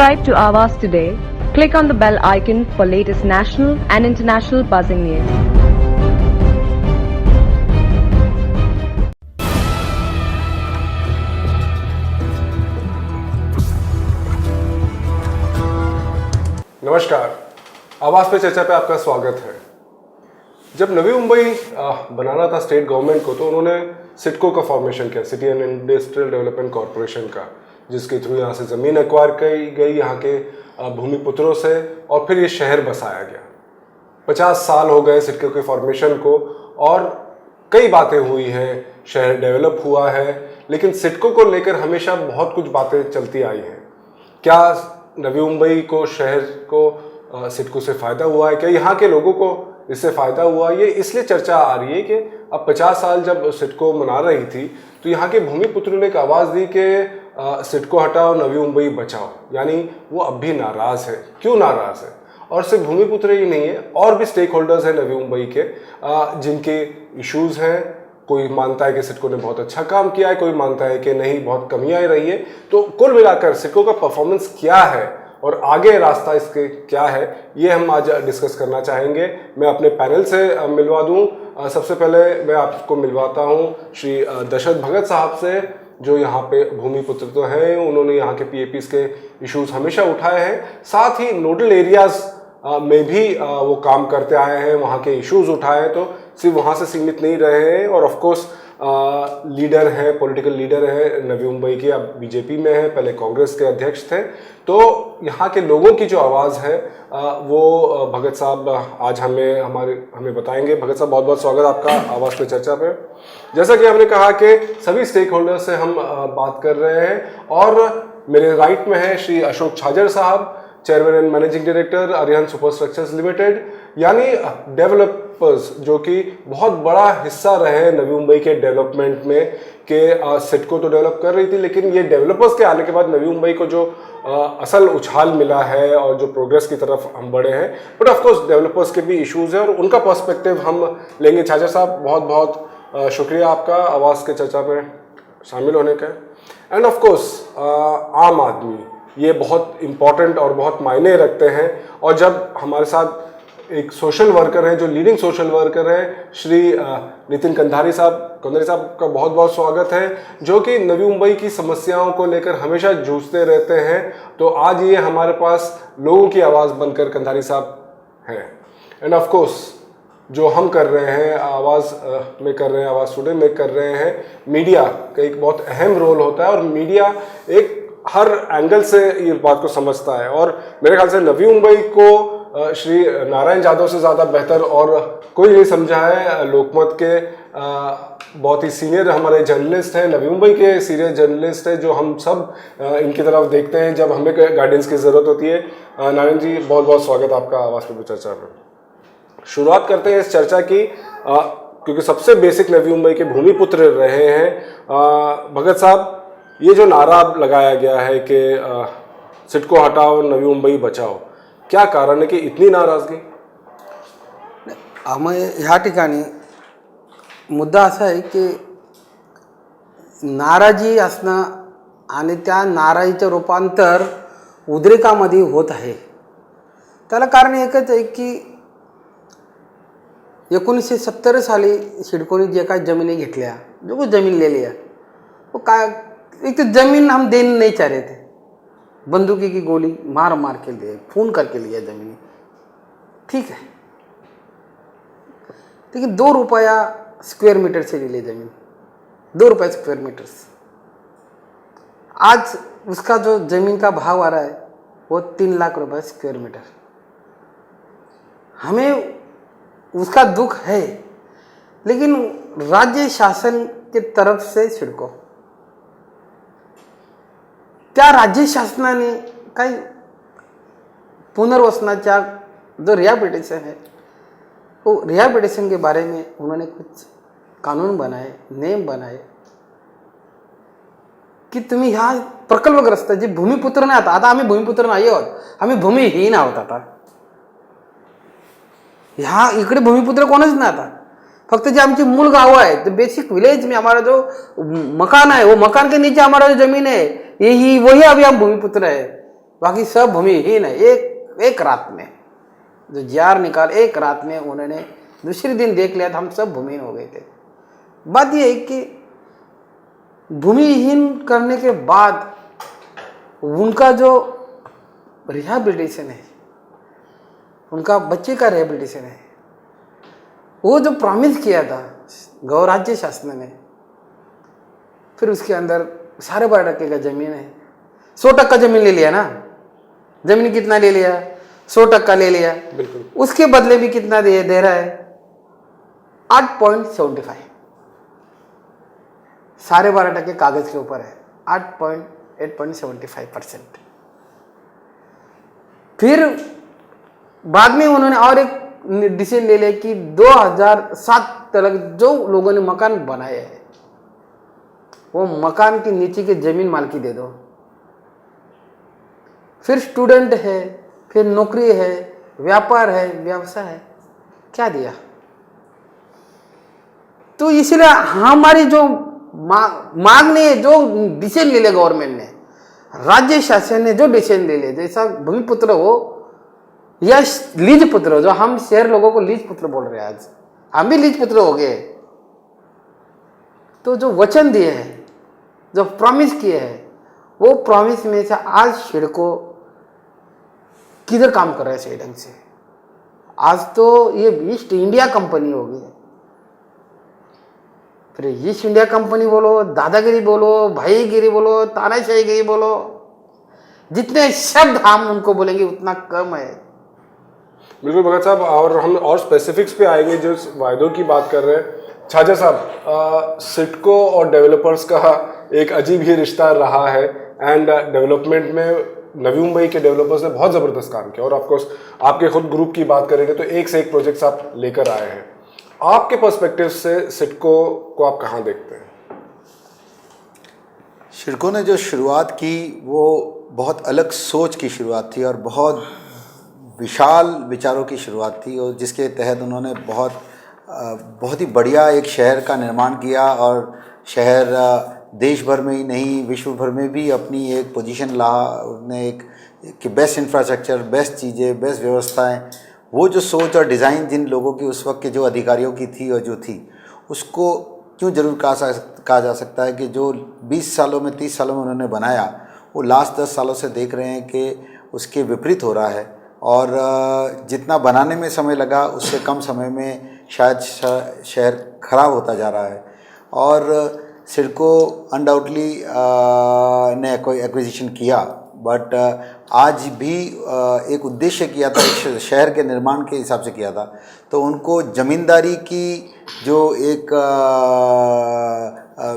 Subscribe to Aavas today. Click on the bell icon for latest national and international buzzing news. नमस्कार, आवास पे चर्चा पे आपका स्वागत है। जब नवी मुंबई बनाना था स्टेट गवर्नमेंट को, तो उन्होंने सिडको का फॉर्मेशन किया, city and industrial development corporation का, जिसके थ्रू यहाँ से ज़मीन एक्वायर की गई यहाँ के भूमिपुत्रों से, और फिर ये शहर बसाया गया। 50 साल हो गए सिडको के फॉर्मेशन को और कई बातें हुई हैं, शहर डेवलप हुआ है, लेकिन सिडको को लेकर हमेशा बहुत कुछ बातें चलती आई हैं। क्या नवी मुंबई को, शहर को सिडको से फ़ायदा हुआ है? क्या यहाँ के लोगों को इससे फ़ायदा हुआ? ये इसलिए चर्चा आ रही है कि अब 50 साल जब सिडको मना रही थी, तो यहाँ के भूमिपुत्रों ने एक आवाज़ दी कि सिडको हटाओ, नवी मुंबई बचाओ। यानी वो अब भी नाराज़ है। क्यों नाराज़ है? और सिर्फ भूमिपुत्र ही नहीं है, और भी स्टेक होल्डर्स हैं नवी मुंबई के जिनके इश्यूज़ हैं। कोई मानता है कि सिडको ने बहुत अच्छा काम किया है, कोई मानता है कि नहीं, बहुत कमियां रही है। तो कुल मिलाकर सिडको का परफॉर्मेंस क्या है और आगे रास्ता इसके क्या है, ये हम आज डिस्कस करना चाहेंगे। मैं अपने पैनल से मिलवा दूं। सबसे पहले मैं आपको मिलवाता हूं श्री दशरथ भगत साहब से, जो यहाँ पे भूमिपुत्र तो हैं, उन्होंने यहाँ के पीएपीज के इश्यूज हमेशा उठाए हैं, साथ ही नोडल एरियाज में भी वो काम करते आए हैं, वहाँ के इश्यूज उठाए हैं, तो सिर्फ वहाँ से सीमित नहीं रहे हैं। और ऑफ कोर्स लीडर हैं, पॉलिटिकल लीडर हैं नवी मुंबई के, अब बीजेपी में हैं, पहले कांग्रेस के अध्यक्ष थे। तो यहाँ के लोगों की जो आवाज़ है वो भगत साहब आज हमें बताएंगे। भगत साहब, बहुत बहुत स्वागत आपका आवाज़ पे चर्चा पे। जैसा कि हमने कहा कि सभी स्टेक होल्डर से हम बात कर रहे हैं, और मेरे राइट में है श्री अशोक छाजर साहब, chairman and managing director Arihant superstructures limited, यानी डेवलपर्स जो कि बहुत बड़ा हिस्सा रहे नवी मुंबई के डेवलपमेंट में, कि सिडको तो डेवलप कर रही थी, लेकिन ये डेवलपर्स के आने के बाद नवी मुंबई को जो असल उछाल मिला है और जो प्रोग्रेस की तरफ हम बढ़े हैं। बट ऑफ कोर्स डेवलपर्स के भी इश्यूज हैं और उनका पर्सपेक्टिव हम लेंगे। छाजर साहब, बहुत बहुत शुक्रिया आपका आवाज़ के चर्चा में शामिल होने का। एंड ऑफ कोर्स आम आदमी, ये बहुत इम्पॉर्टेंट और बहुत मायने रखते हैं। और जब हमारे साथ एक सोशल वर्कर है, जो लीडिंग सोशल वर्कर है, श्री नितिन कंधारी साहब का बहुत बहुत स्वागत है, जो कि नवी मुंबई की समस्याओं को लेकर हमेशा जूझते रहते हैं। तो आज ये हमारे पास लोगों की आवाज़ बनकर कंधारी साहब हैं। एंड ऑफ कोर्स जो हम कर रहे हैं, आवाज़ स्टूडियो में कर रहे हैं, मीडिया का एक बहुत अहम रोल होता है, और मीडिया एक हर एंगल से ये बात को समझता है। और मेरे ख्याल से नवी मुंबई को श्री नारायण यादव से ज़्यादा बेहतर और कोई नहीं समझा है। लोकमत के बहुत ही सीनियर हमारे जर्नलिस्ट हैं, नवी मुंबई के सीनियर जर्नलिस्ट हैं, जो हम सब इनकी तरफ देखते हैं जब हमें गाइडेंस की ज़रूरत होती है। नारायण जी, बहुत बहुत स्वागत आपका आवाज़ पे चर्चा में। शुरुआत करते हैं इस चर्चा की, क्योंकि सबसे बेसिक नवी मुंबई के भूमिपुत्र रहे हैं। भगत साहब, ये जो नारा लगाया गया है कि सिडको हटाओ, नवी मुंबई बचाओ, क्या कारण आहे की इतनी नाराजगी? ह्या ठिकाणी मुद्दा असा आहे की नाराजी असणं आणि त्या नाराजीचं रूपांतर उद्रेकामध्ये होत आहे। त्याला कारण एकच आहे की 1970 साली सिडकोने जे काही जमिनी घेतल्या, जो कुछ जमीन ले लिया, वो काय, एक तो ज़मीन हम देने नहीं चाह रहे थे, बंदूकी की गोली मार मार के लिए, खून करके लिया ज़मीन, ठीक है, लेकिन 2 रुपया स्क्वायर मीटर से ले ली ज़मीन, 2 रुपये स्क्वायर मीटर। आज उसका जो ज़मीन का भाव आ रहा है वो 3 लाख रुपए स्क्वायर मीटर। हमें उसका दुख है, लेकिन राज्य शासन के तरफ से सिडको, त्या राज्य शासनाने काही पुनर्वसनाच्या जो रिहैबिलिटेशन है, वो रिहैबिलिटेशन के बारे में उन्होंने कुछ कानून बनाए, नियम बनाए की तुम्ही ह्या प्रकल्पग्रस्त जे भूमिपुत्र नाही, आता आम्ही भूमिपुत्र नाही आहोत, आम्ही भूमिहीन आहोत। आता ह्या इकडे भूमिपुत्र कोणच नाही आता, फक्त जे आमची मूल गाँव है, तो बेसिक विलेज में हमारा जो मकान है, वो मकान के नीचे हमारा जो जमीन है, यही वही अभी हम भूमिपुत्र है। बाकी सब भूमिहीन है। एक रात में जो जार निकाल, एक रात में उन्होंने दूसरे दिन देख लिया था हम सब भूमिहीन हो गए थे। बात यह है कि भूमिहीन करने के बाद उनका जो रिहैबिलिटेशन है, उनका बच्चे का रिहैबिलिटेशन है, वो जो प्रॉमिस किया था गौ राज्य शासन ने, फिर उसके अंदर 12.5% का जमीन है, 100% जमीन ले लिया ना। जमीन कितना ले लिया? 100% ले लिया। बिल्कुल। उसके उसके बदले भी कितना दे रहा है? 8.75। 12.5% कागज के ऊपर है, 8.75%। फिर बाद में उन्होंने और एक डिसीजन ले लिया कि 2007 तक जो लोगों ने मकान बनाए हैं वो मकान के नीचे की जमीन मालकी दे दो। फिर स्टूडेंट है, फिर नौकरी है, व्यापार है, व्यवसाय है, क्या दिया? तो इसलिए हमारी जो मांग ने जो डिसीजन ले लिया गवर्नमेंट ने, राज्य शासन ने जो डिसीजन ले लिया, जैसा भूमिपुत्र हो या लीज पुत्र हो, जो हम शहर लोगों को लीज पुत्र बोल रहे हैं, आज हम भी लीज पुत्र हो गए। तो जो वचन दिए हैं, जो प्रॉमिस किए हैं, वो प्रॉमिस में से आज सिडको किधर काम कर रहा है सही ढंग से? आज तो ये ईस्ट इंडिया कंपनी हो गई। फिर ईस्ट इंडिया कंपनी बोलो, दादागिरी बोलो, भाईगिरी बोलो, तानाशाहीगिरी बोलो, जितने शब्द हम उनको बोलेंगे उतना कम है। बिल्कुल भगत साहब, और हम और स्पेसिफिक्स पे आएंगे जो वायदों की बात कर रहे हैं। छाजा साहब, सिडको और डेवलपर्स का एक अजीब ही रिश्ता रहा है, एंड डेवलपमेंट में नवी मुंबई के डेवलपर्स ने बहुत ज़बरदस्त काम किया, और ऑफकोर्स आपके खुद ग्रुप की बात करेंगे तो एक से एक प्रोजेक्ट्स आप लेकर आए हैं। आपके पर्सपेक्टिव से सिडको को आप कहाँ देखते हैं? सिडको ने जो शुरुआत की वो बहुत अलग सोच की शुरुआत थी और बहुत विशाल विचारों की शुरुआत थी, और जिसके तहत उन्होंने बहुत ही बढ़िया एक शहर का निर्माण किया, और शहर देश भर में ही नहीं विश्व भर में भी अपनी एक पोजीशन ला। उन्होंने एक कि बेस्ट इंफ्रास्ट्रक्चर, बेस्ट चीज़ें, बेस्ट व्यवस्थाएं, वो जो सोच और डिज़ाइन जिन लोगों की उस वक्त के जो अधिकारियों की थी और जो थी, उसको क्यों जरूर कहा जा सकता है कि जो 20 सालों में 30 सालों में उन्होंने बनाया, वो लास्ट 10 सालों से देख रहे हैं कि उसके विपरीत हो रहा है, और जितना बनाने में समय लगा उससे कम समय में शायद शहर ख़राब होता जा रहा है। और सिडको अनडाउटली ने कोई एक्विजिशन किया, बट आज भी एक उद्देश्य किया था, एक शहर के निर्माण के हिसाब से किया था। तो उनको ज़मींदारी की जो एक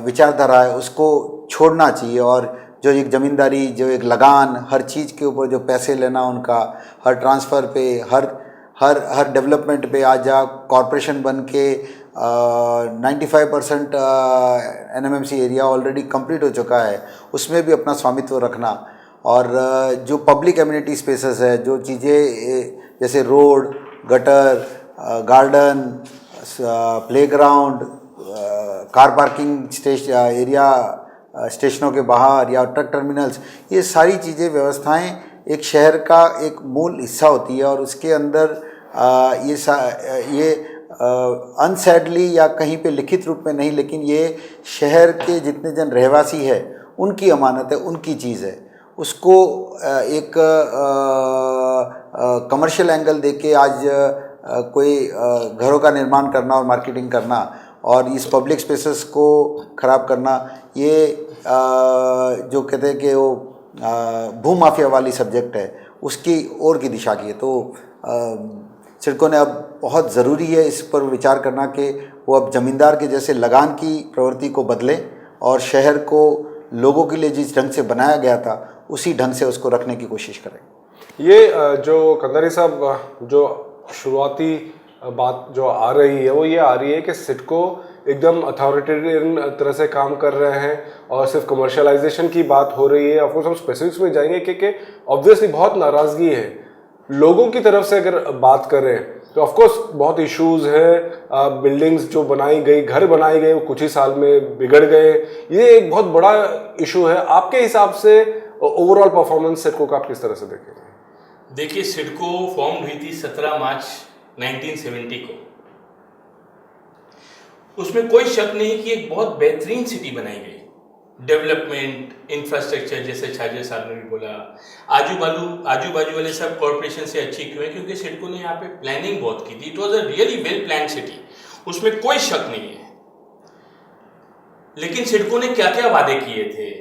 विचारधारा है उसको छोड़ना चाहिए, और जो एक ज़मींदारी, जो एक लगान, हर चीज़ के ऊपर जो पैसे लेना उनका, हर ट्रांसफ़र पे, हर डेवलपमेंट पे, आज कॉरपोरेशन बन के 95% NMMC एरिया ऑलरेडी कंप्लीट हो चुका है, उसमें भी अपना स्वामित्व रखना। और जो पब्लिक एमिनिटी स्पेसेस है, जो चीज़ें जैसे road, gutter, garden, playground, car parking area, स्टेशनों के बाहर या ट्रक टर्मिनल्स, ये सारी चीज़ें, व्यवस्थाएं एक शहर का एक मूल हिस्सा होती है। और उसके अंदर ये अनसैडली या कहीं पे लिखित रूप में नहीं, लेकिन ये शहर के जितने जन रहवासी है उनकी अमानत है, उनकी चीज़ है। उसको एक कमर्शियल एंगल देके आज कोई घरों का निर्माण करना और मार्केटिंग करना और इस पब्लिक स्पेसेस को ख़राब करना, ये जो कहते हैं कि वो भू माफिया वाली सब्जेक्ट है, उसकी ओर की दिशा की है। तो सिडको ने अब बहुत ज़रूरी है इस पर विचार करना कि वो अब ज़मींदार के जैसे लगान की प्रवृत्ति को बदले और शहर को लोगों के लिए जिस ढंग से बनाया गया था उसी ढंग से उसको रखने की कोशिश करें। ये जो कंधारी साहब, जो शुरुआती बात जो आ रही है वो ये आ रही है कि सिडको एकदम अथॉरिटेरियन तरह से काम कर रहे हैं और सिर्फ कमर्शलाइजेशन की बात हो रही है। ऑफकोर्स हम स्पेसिफिक्स में जाएंगे क्योंकि ऑब्वियसली बहुत नाराज़गी है लोगों की तरफ से। अगर बात करें तो ऑफकोर्स बहुत इश्यूज़ है, बिल्डिंग्स जो बनाई गई, घर बनाए गए वो कुछ ही साल में बिगड़ गए, ये एक बहुत बड़ा इशू है। आपके हिसाब से ओवरऑल परफॉर्मेंस सिडको का आप किस तरह से देखेंगे? देखिए, सिडको फॉर्म हुई थी 17 मार्च 1970 को। उसमें कोई शक नहीं कि एक बहुत बेहतरीन सिटी बनाई गई। डेवलपमेंट, इंफ्रास्ट्रक्चर, जैसे छाजे साहब ने भी बोला, आजू बाजू वाले सब कॉरपोरेशन से अच्छी क्यों है? क्योंकि सिडको ने यहाँ पे प्लानिंग बहुत की थी। It was a really well plan city, उसमें कोई शक नहीं है। लेकिन सिडको ने क्या क्या वादे किए थे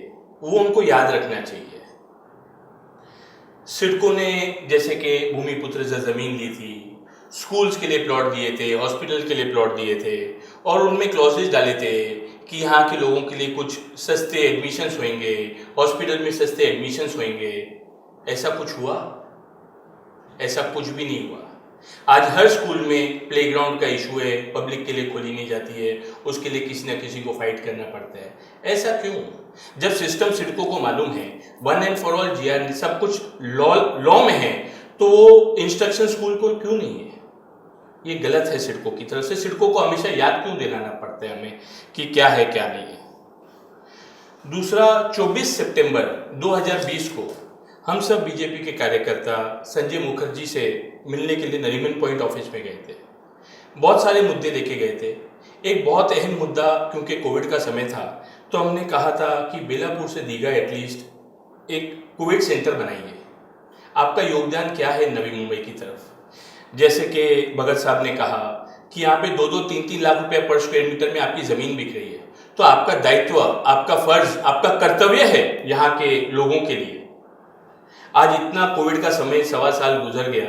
वो उनको याद रखना चाहिए। सिडको ने जैसे कि भूमिपुत्र से जमीन ली थी, स्कूल्स के लिए प्लॉट दिए थे, हॉस्पिटल के लिए प्लॉट दिए थे, और उनमें क्लॉजेज डाले थे कि यहाँ के लोगों के लिए कुछ सस्ते एडमिशन्स होंगे, हॉस्पिटल में सस्ते एडमिशन्स होंगे। ऐसा कुछ हुआ? ऐसा कुछ भी नहीं हुआ। आज हर स्कूल में प्लेग्राउंड का इशू है, पब्लिक के लिए खोली नहीं जाती है, उसके लिए किसी ना किसी को फाइट करना पड़ता है। ऐसा क्यों? जब सिस्टम सिडको को मालूम है, one and for all GR सब कुछ लॉ में है, तो वो इंस्ट्रक्शन स्कूल को क्यों नहीं है? ये गलत है सिडको की तरफ से। सिडको को हमेशा याद क्यों दिलाना पड़ता है हमें कि क्या है क्या नहीं है। दूसरा, 24 सितंबर 2020 को हम सब बीजेपी के कार्यकर्ता संजय मुखर्जी से मिलने के लिए नरीमन पॉइंट ऑफिस में गए थे। बहुत सारे मुद्दे लेके गए थे। एक बहुत अहम मुद्दा, क्योंकि कोविड का समय था, तो हमने कहा था कि बेलापुर से दीघा एटलीस्ट एक कोविड सेंटर बनाइए। आपका योगदान क्या है नवी मुंबई की तरफ? जैसे कि भगत साहब ने कहा कि यहाँ पे 2-2, 3-3 लाख रुपए पर स्क्वायर मीटर में आपकी जमीन बिक रही है, तो आपका दायित्व, आपका फर्ज, आपका कर्तव्य है यहाँ के लोगों के लिए। आज इतना कोविड का समय 1.25 साल गुजर गया,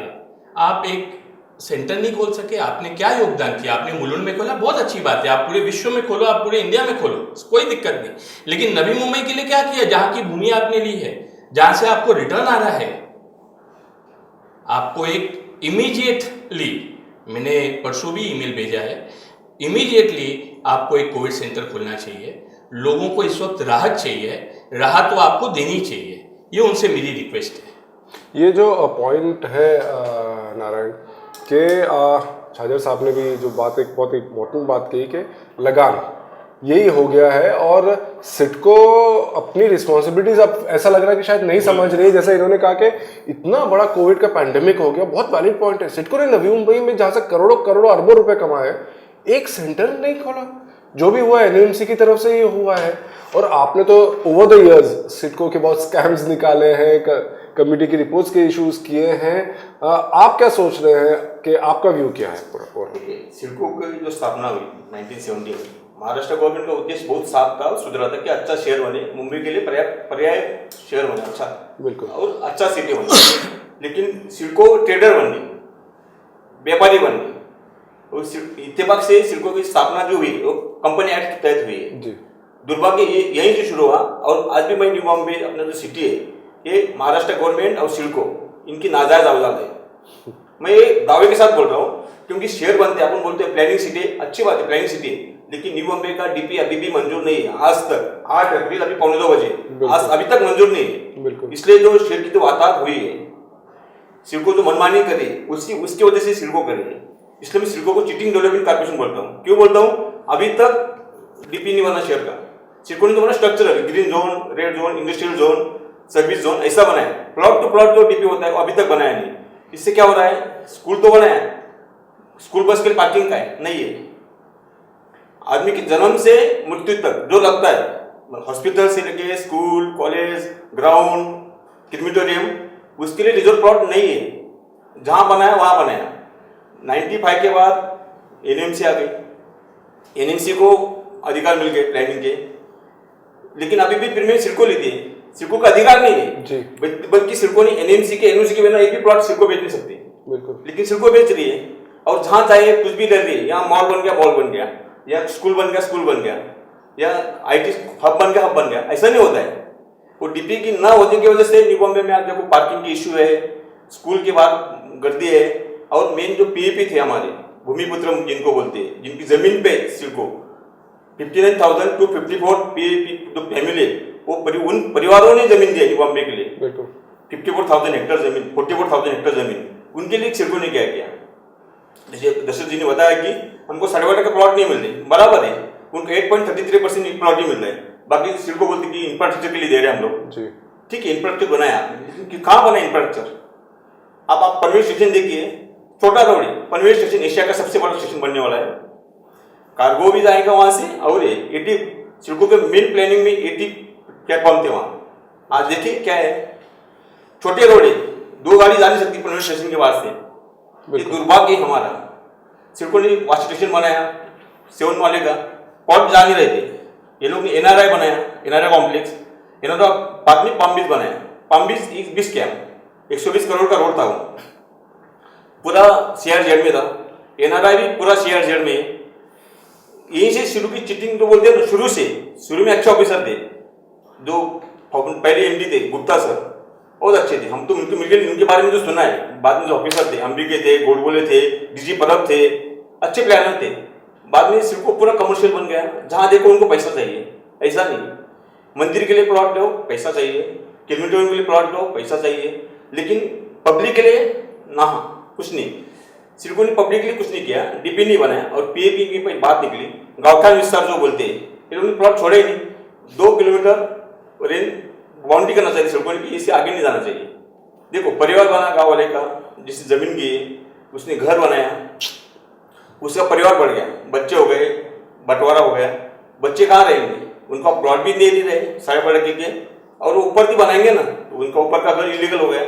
आप एक सेंटर नहीं खोल सके। आपने क्या योगदान किया? आपने मुलुंड में खोला, बहुत अच्छी बात है, आप पूरे विश्व में खोलो, आप पूरे इंडिया में खोलो, कोई दिक्कत नहीं। लेकिन नवी मुंबई के लिए क्या किया? जहां की भूमि आपने ली है, जहां से आपको रिटर्न आ रहा है, आपको एक इमीडिएटली, मैंने परसों भी ईमेल भेजा है, इमीडिएटली आपको एक कोविड सेंटर खोलना चाहिए। लोगों को इस वक्त राहत चाहिए, राहत तो आपको देनी चाहिए। ये उनसे मेरी रिक्वेस्ट है। ये जो पॉइंट है नारायण के, छाजर साहब ने भी जो बात, एक बहुत इम्पोर्टेंट बात कही कि लगान यही हो गया है, और सिडको अपनी रिस्पॉन्सिबिलिटीज अब ऐसा लग रहा है कि शायद नहीं समझ रही। जैसे इन्होंने कहा कि इतना बड़ा कोविड का पैंडेमिक हो गया, बहुत वैलिड पॉइंट है। सिडको ने नवी मुंबई में जहां से करोड़ों अरबों रुपए कमाए, एक सेंटर नहीं खोला। जो भी हुआ एनएमसी की तरफ से ये हुआ है। और आपने तो ओवर द इयर्स सिडको के बहुत स्कैम्स निकाले हैं, कमेटी की रिपोर्ट्स के इश्यूज किए हैं। आप क्या सोच रहे हैं कि आपका व्यू क्या है पूरा? सिडको की जो स्थापना हुई 1970 में, महाराष्ट्र गवर्नमेंट का उद्देश्य बहुत साफ था, सुधरा था कि अच्छा शहर बने, मुंबई के लिए पर्याय शहर बने, अच्छा बिल्कुल, और अच्छा सिटी बने। लेकिन सिडको ट्रेडर बन गई, व्यापारी बन गई। और इत्तेफाक से सिडको की स्थापना जो हुई वो कंपनी एक्ट के तहत हुई है। दुर्भाग्य यहीं से शुरू हुआ, और आज भी मैं न्यू बॉम्बे अपना जो सिटी है, ये महाराष्ट्र गवर्नमेंट और सिडको इनकी नाजायज औलाद है। मैं ये दावे के साथ बोल रहा हूँ, क्योंकि शहर बनते हैं, अपन बोलते हैं प्लानिंग सिटी, अच्छी बात है प्लानिंग सिटी, लेकिन न्यू बॉम्बे का डीपी अभी भी मंजूर नहीं है। आज तक 8 अप्रैल, अभी 2:45 बजे, आज अभी तक मंजूर नहीं है। इसलिए जो शहर की जो वातावरण हुई है, सिडको जो मनमानी करी उसकी वजह से सिडको करी। इसलिए मैं सिडको को चीटिंग डेवलपमेंट कॉर्पोरेशन बोलता हूँ। क्यों बोलता हूँ? अभी तक डीपी नहीं बना शहर का। सिडको ने तो बना structural, green zone, red zone, industrial zone, service zone, ऐसा बनाया। प्लॉट टू प्लॉट जो डीपी होता है वो अभी तक बनाया नहीं। इससे क्या हो रहा है? स्कूल तो बनाया, स्कूल बस के लिए पार्किंग का है नहीं है। आदमी के जन्म से मृत्यु तक जो लगता है, हॉस्पिटल से लेके स्कूल, कॉलेज, ग्राउंड, क्रिमिटोरियम, उसके लिए रिजर्व प्लॉट नहीं है। जहां बनाया वहां बनाया। 95 के बाद एनएमसी आ गई, एनएमसी को अधिकार मिल गए प्लानिंग के, लेकिन अभी भी फिर में सिडको लेती है। सिडको का अधिकार नहीं है, बल्कि सिडको ने एनएमसी के बिना एक भी प्लॉट सिडको बेच नहीं सकती, लेकिन सिडको बेच रही है। और जहां चाहे कुछ भी ले रही है। यहाँ मॉल बन गया, मॉल बन गया, या स्कूल बन गया, स्कूल बन गया, या आईटी हब बन गया, हब बन गया। ऐसा नहीं होता है। वो डीपी की ना होने की वजह से न्यू बॉम्बे में आज देखो पार्किंग की इश्यू है, स्कूल के बाहर गर्दी है, और मेन जो पीएपी थे हमारे भूमिपुत्र जिनको बोलते हैं, जिनकी जमीन पे सिडको 59,000 to 54 पीएपी जो फैमिली, वो उन परिवारों ने जमीन दी न्यू बॉम्बे के लिए। 54,000 हेक्टर जमीन, 44,000 हेक्टर जमीन, उनके लिए सिडको ने क्या किया? जैसे दशरथ जी ने बताया कि हमको 8.25 प्लॉट नहीं मिल रहे, बराबर है, उनको 8.33% प्लॉट ही मिल रहा है। बाकी सिडको बोलती कि इंफ्रास्ट्रक्चर के लिए दे रहे हैं हम लोग। ठीक है इंफ्रास्ट्रक्चर बनाया, कि कहाँ बना इंफ्रास्ट्रक्चर? अब आप पनवेल स्टेशन देखिए, छोटा रोड है, पनवेल स्टेशन एशिया का सबसे बड़ा स्टेशन बनने वाला है, कार्गो भी जाएगा वहां से, और ये 80 सिडको के मेन प्लानिंग में 80 प्लेटफॉर्म थे वहां। आज देखिए क्या है, छोटे रोड है, 2 गाड़ी जा नहीं सकती पनवेल स्टेशन के बाद से। ये दुर्भाग्य हमारा। सिडको ने वॉश स्टेशन बनाया 7 वाले का, पोर्ट जा नहीं रहे थे, ये लोग ने एनआरआई बनाया, एनआरआई कॉम्प्लेक्स, इन्होंने बाद में पाम बीच बनाया। पाम बीच 20 क्या 120 करोड़ का रोड था, वो पूरा CRZ में था, एनआरआई भी पूरा CRZ में। यहीं से शुरू की चिटिंग जो बोलते हैं, शुरू में अच्छे ऑफिसर थे, जो पहले MD थे गुप्ता सर, बहुत अच्छे थे। हम तो उनके बारे में जो सुना है, बाद में जो ऑफिसर थे, अंबिके थे, गोडबोले थे, DG परब थे, अच्छे प्लानर थे। बाद में सिर्फ पूरा कमर्शियल बन गया, जहां देखो उनको पैसा चाहिए। ऐसा नहीं, मंदिर के लिए प्लॉट लो पैसा चाहिए, किलोमीटर के लिए प्लॉट लो पैसा चाहिए, लेकिन पब्लिक के लिए ना, कुछ नहीं। सिडको ने पब्लिक के लिए कुछ नहीं किया, DP नहीं बनाया, और PAP की बात निकली, गांवठान विस्तार जो बोलते हैं, इन्होंने प्लॉट छोड़े ही नहीं। 2 किलोमीटर रेंज बाउंड्री करना चाहिए सिडको ने, कि इससे आगे नहीं जाना चाहिए। देखो परिवार बना गाँव वाले का, जिसने जमीन की उसने घर बनाया, उसका परिवार बढ़ गया, बच्चे हो गए, बंटवारा हो गया, बच्चे कहाँ रहेंगे? उनको आप प्लॉट भी दे नहीं रहे साढ़े बड़े के, और ऊपर भी बनाएंगे ना, तो उनका ऊपर का घर इलीगल हो गया।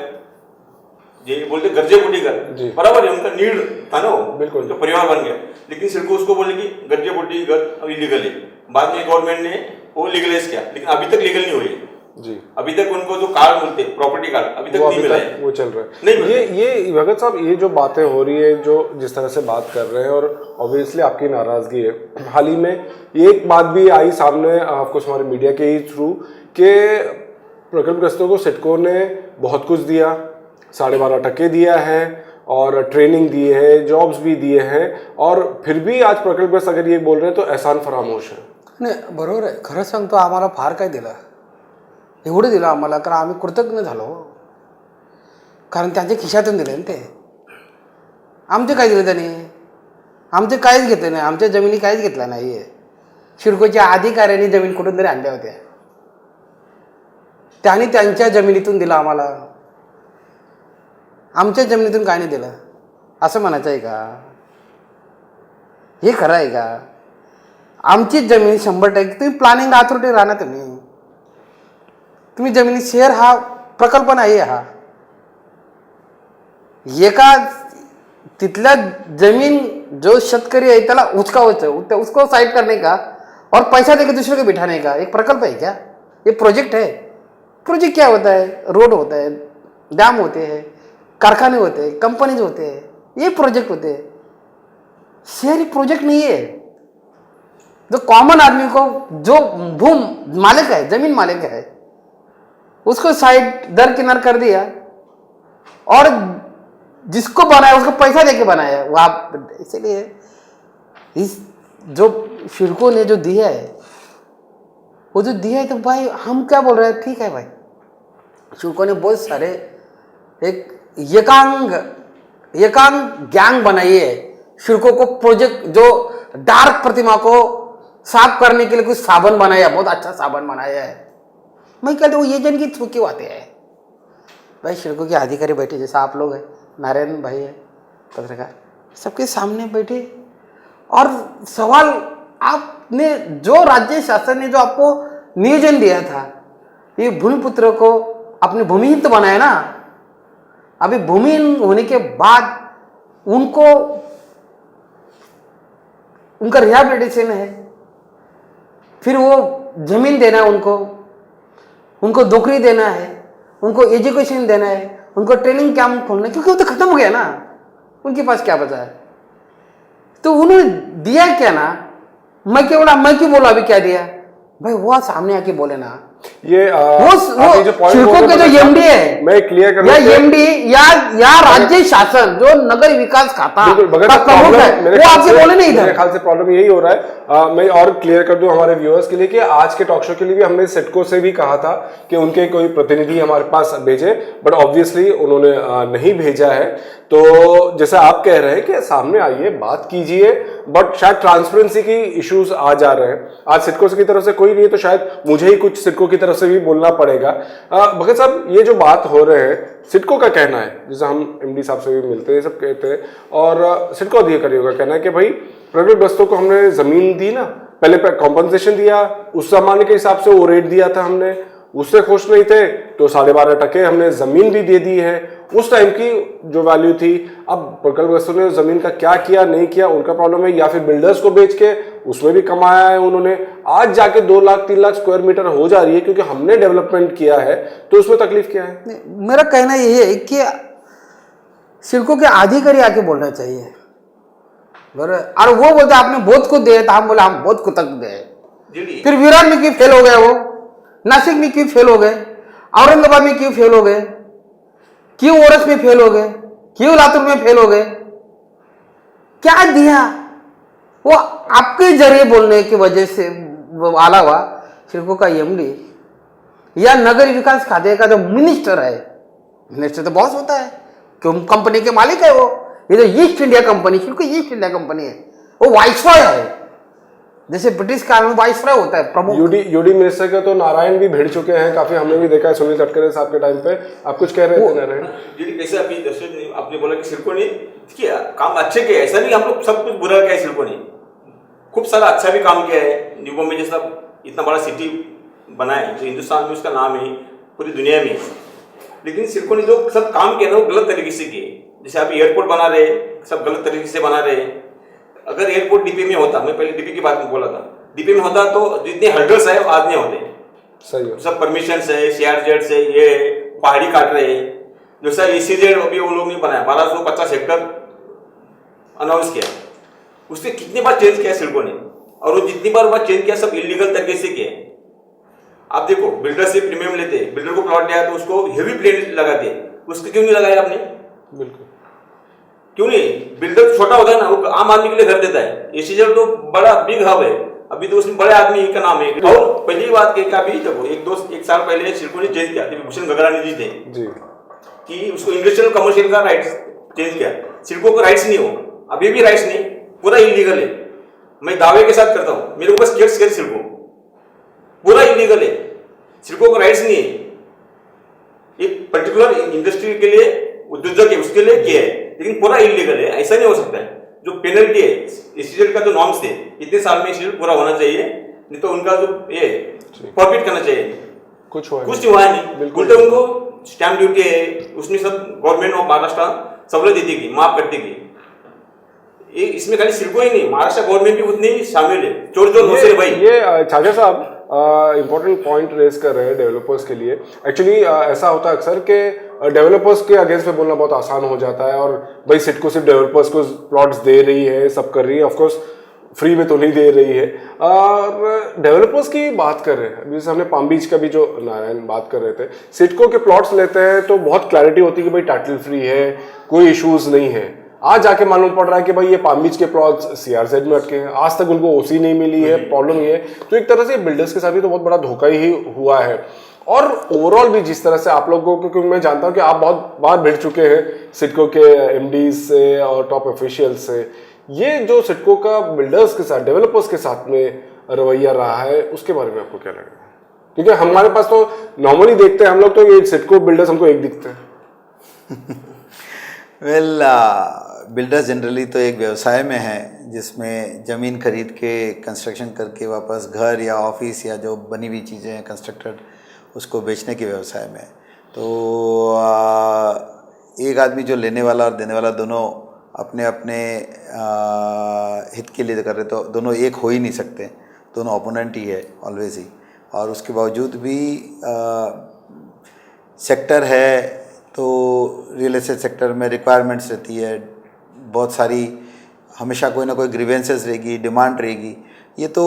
ये बोलते गरजे बुटी घर, बराबर है, उनका नीड था ना, बिल्कुल, तो परिवार बन गया। लेकिन सिर्फ उसको बोले कि गरजे बुटी घर अब इलीगल है। बाद में गवर्नमेंट ने वो लीगलाइज किया, लेकिन अभी तक लीगल नहीं हुई जी। अभी तक उनको जो कार्ड मिलते प्रॉपर्टी कार्ड अभी तक नहीं मिला है, वो चल रहा है नहीं। ये भगत साहब, ये जो बातें हो रही है, जो जिस तरह से बात कर रहे हैं, और ऑब्वियसली आपकी नाराजगी है। हाल ही में एक बात भी आई सामने, आपको हमारे मीडिया के ही थ्रू, कि प्रकल्पग्रस्तों को सिडको ने बहुत कुछ दिया, 12.5% दिया है, और ट्रेनिंग दी है, जॉब्स भी दिए हैं, और फिर भी आज प्रकल्पग्रस्त अगर ये बोल रहे हैं तो एहसान फरामोश है। नाही बरोबर आहे, खरं सांगतो, आम्हाला फार काय दिलं, एवढं दिलं आम्हाला, कारण आम्ही कृतज्ञ झालो, कारण त्यांच्या खिशातून दिले ना ते। आमचे काय दिलं त्याने? आमचे काहीच घेतलं नाही, आमच्या जमिनी काहीच घेतल्या नाही आहे। सिडकोच्या अधिकाऱ्यांनी जमीन कुठून तरी आणल्या होत्या, त्यांनी त्यांच्या जमिनीतून दिलं आम्हाला, आमच्या जमिनीतून काय नाही दिलं, असं म्हणायचं आहे का? हे खरं आहे का? आमची जमीन 100%, तुम्ही प्लॅनिंग अथॉरिटी राहणार, तुम्ही जमिनी शेअर हा प्रकल्प नाही हा, एका तिथल्या जमीन जो शेतकरी है त्याला उचकावचं, उसको साइड करने का और पैसा देके दूसरे को बिठाने का एक प्रकल्प है क्या? ये प्रोजेक्ट है। प्रोजेक्ट क्या होता है? रोड होता है, डैम होते हैं, कारखाने होते हैं, कंपनीज होते हैं, ये प्रोजेक्ट होते हैं। शेयर प्रोजेक्ट नहीं है। जो कॉमन आदमी को, जो भूम मालिक है, जमीन मालिक है, उसको साइड दरकिनार कर दिया, और जिसको बनाया उसको पैसा देके बनाया वो आप। इसलिए इस जो सिडको ने जो दिया है, वो जो दिया है, तो भाई हम क्या बोल रहे हैं, ठीक है भाई, सिडको ने बहुत सारे एक एकांग गैंग बनाई है। सिडको को प्रोजेक्ट जो डार्क प्रतिमा को साफ करने के लिए कुछ साबन बनाया, बहुत अच्छा साबन बनाया है। मैं कहते वो एजेंट की थ्रू क्यों आते हैं भाई? सिडको के अधिकारी बैठे, जैसा आप लोग हैं, नारायण भाई है पत्रकार, सबके सामने बैठे, और सवाल आपने जो राज्य शासन ने जो आपको नियोजन दिया था, ये भूमिपुत्र को अपने भूमिहीन तो बनाया ना, अभी भूमिहीन होने के बाद उनको उनका रिहैबिलिटेशन है, फिर वो जमीन देना है, उनको नौकरी देना है, उनको एजुकेशन देना है, उनको ट्रेनिंग कैंप खोलना है, क्योंकि वो तो खत्म हो गया ना, उनके पास क्या बचा है? तो उन्होंने दिया क्या ना, मैं क्यों बोला अभी क्या दिया भाई? वो सामने आके बोले ना, ये वो सिडको के जो एमडी है, मैं क्लियर कर, या एमडी या राज्य शासन जो नगर विकास खाता प्रमुख है, वो आपसे बोले नहीं था। मेरे ख्याल से प्रॉब्लम यही हो रहा है। मैं और क्लियर कर दूं हमारे व्यूअर्स के लिए कि आज के टॉक शो के लिए भी हमने सिडको से भी कहा था कि उनके कोई प्रतिनिधि हमारे पास भेजे, बट ऑब्वियसली उन्होंने नहीं भेजा है। तो जैसा आप कह रहे हैं कि सामने आइए, बात कीजिए, बट शायद ट्रांसपेरेंसी की इश्यूज आ जा रहे हैं। आज सिडको की तरफ से कोई नहीं है तो शायद मुझे ही कुछ सिडको की तरफ से भी बोलना पड़ेगा। भगत साहब, ये जो बात हो रहे हैं, सिडको का कहना है, जैसे हम एमडी साहब से भी मिलते हैं, सब कहते हैं, और सिडको अधिकारियों का कहना है कि भाई प्राइवेट बस्तों को हमने जमीन दी ना, पहले कॉम्पनसेशन दिया, उस जमाने के हिसाब से वो रेट दिया था हमने, उससे खुश नहीं थे तो 12.5% हमने जमीन भी दे दी है, उस टाइम की जो वैल्यू थी। अब प्रकल्पग्रस्तों ने जमीन का क्या किया नहीं किया उनका प्रॉब्लम है, या फिर बिल्डर्स को बेच के उसमें भी कमाया है उन्होंने। आज जाके 2 लाख 3 लाख स्क्वायर मीटर हो जा रही है क्योंकि हमने डेवलपमेंट किया है, तो उसमें तकलीफ क्या है? मेरा कहना यही है कि सिडको के अधिकारी आके बोलना चाहिए, और वो बोलते आपने बोध को दिए, तो हम बोले हम बोध को तक दे। फिर विराट में क्यों फेल हो गए, वो नासिक में क्यों फेल हो गए, औरंगाबाद में क्यों फेल हो गए, क्यों ओरस में फेल हो गए, क्यों लातूर में फेल हो गए? क्या दिया? वो आपके जरिए बोलने की वजह से अलावा सिडको का एमडी या नगर विकास खाते का जो मिनिस्टर है, मिनिस्टर तो बॉस होता है, क्यों कंपनी के मालिक है वो। ये तो east India company, CIDCO east India company है, वो वाइसरॉय है, जैसे ब्रिटिश काल में वाइसरॉय होता है प्रमुख। यूडी मिनिस्टर के तो नारायण भी भिड़ चुके हैं काफी, हमने भी देखा है सुनील तटकरे साहब के टाइम पे। आप कुछ कह रहे थे नारायण? कैसे अभी दर्शक ने आपने बोला कि सिडको ने किया काम अच्छे किया, ऐसा नहीं हम लोग सब कुछ बुरा किया है। सिडको ने खूब सारा अच्छा भी काम किया है। न्यू बॉम्बे जैसा इतना बड़ा सिटी बनाया जो हिंदुस्तान में उसका नाम है पूरी दुनिया में, लेकिन सिडको ने जो सब काम किया ना वो गलत तरीके से किए। जैसे अभी एयरपोर्ट बना रहे, सब गलत तरीके से बना रहे। अगर एयरपोर्ट डीपी में होता, मैं पहले डीपी की बात में बोला था, डीपी में होता तो जितने हर्डल्स है वो आज नहीं होते। सही है। सब परमिशन है, सीआरजेड से, ये पहाड़ी काट रहे हैं। जैसा ईसीजेड अभी वो लोग नहीं बनाया, 1250 हेक्टर अनाउंस किया, उसने कितनी बार चेंज किया सिडको ने, और वो जितनी बार चेंज किया सब इलीगल तरीके से किया। आप देखो, बिल्डर से प्रीमियम लेते, बिल्डर को प्लॉट दिया तो उसको हेवी प्लेन लगाते, उसको क्यों नहीं लगाया आपने? बिल्कुल क्यों नहीं? बिल्डर छोटा होता है ना, वो आम आदमी के लिए घर देता है। एसीजेड तो बड़ा बिग हब है, अभी तो उसमें बड़े आदमी का नाम है। और पहली बात क्या, अभी देखो एक साल पहले सिडको ने चेंज किया, भूषण गगरानी जी थे जी, कि उसको इंडस्ट्रियल कमर्शियल का राइट्स चेंज किया। सिडको को राइट्स नहीं हो, अभी भी राइट्स नहीं, पूरा इलीगल है। मैं दावे के साथ करता हूँ, मेरे को बस केस कर, सिडको पूरा इलीगल है, सिडको को राइट्स नहीं है। एक पर्टिकुलर इंडस्ट्री के लिए उद्योजक है, उसके लिए किया है, लेकिन पूरा इलीगल है। ऐसा नहीं हो सकता है। जो पेनल्टी है इंस्टीट्यूट का, जो नॉर्म्स थे, इतने साल में इंस्टीट्यूट पूरा होना चाहिए, नहीं तो उनका जो ये प्रॉफिट करना चाहिए, कुछ हुआ नहीं। उल्टे उनको स्टैम्प ड्यूटी है, उसमें सब गवर्नमेंट ऑफ महाराष्ट्र सवलत देती गई, माफ करती गई। इसमें खाली सिडको ही नहीं, महाराष्ट्र गवर्नमेंट भी उतनी शामिल है। चोर चोर घुसे भाई। ये छाजा साहब इम्पोर्टेंट पॉइंट रेज कर रहे हैं डेवलपर्स के लिए। एक्चुअली ऐसा होता है अक्सर कि डेवलपर्स के अगेंस्ट में बोलना बहुत आसान हो जाता है, और भाई सिडको सिर्फ डेवलपर्स को प्लॉट्स दे रही है, सब कर रही है, ऑफकोर्स फ्री में तो नहीं दे रही है। और डेवलपर्स की बात कर रहे हैं, जैसे हमने पाम बीच का भी जो नारायण बात कर रहे थे, सिडको के प्लॉट्स लेते हैं तो बहुत क्लैरिटी होती है कि भाई टाइटल फ्री है, कोई इश्यूज नहीं है। आज जाके मालूम पड़ रहा है कि भाई ये पाम बीच के प्लॉट्स सीआरजेड में अटके हैं, आज तक उनको ओसी नहीं मिली है, प्रॉब्लम ये है। तो एक तरह से बिल्डर्स के साथ भी तो बहुत बड़ा धोखा ही हुआ है। और ओवरऑल भी जिस तरह से आप लोगों को, क्योंकि मैं जानता हूं कि आप बहुत बार भिड़ चुके हैं सिडको के एमडीज से और टॉप ऑफिशियल्स से, ये जो सिडको का बिल्डर्स के साथ, डेवलपर्स के साथ में रवैया रहा है, उसके बारे में आपको क्या लगेगा? क्योंकि हमारे पास तो नॉर्मली देखते हैं हम लोग, तो ये सिडको बिल्डर्स हमको एक दिखते हैं। वेल, बिल्डर्स जनरली तो एक व्यवसाय में है जिसमें ज़मीन खरीद के कंस्ट्रक्शन करके वापस घर या ऑफिस या जो बनी हुई चीज़ें हैं कंस्ट्रक्टेड, उसको बेचने के व्यवसाय में। तो एक आदमी जो लेने वाला और देने वाला दोनों अपने अपने हित के लिए कर रहे, तो दोनों एक हो ही नहीं सकते, दोनों ओपोनेंट ही है ऑलवेज ही। और उसके बावजूद भी सेक्टर है तो रियल एस्टेट सेक्टर में रिक्वायरमेंट्स रहती है बहुत सारी, हमेशा कोई ना कोई ग्रीवेंसेस रहेगी, डिमांड रहेगी। ये तो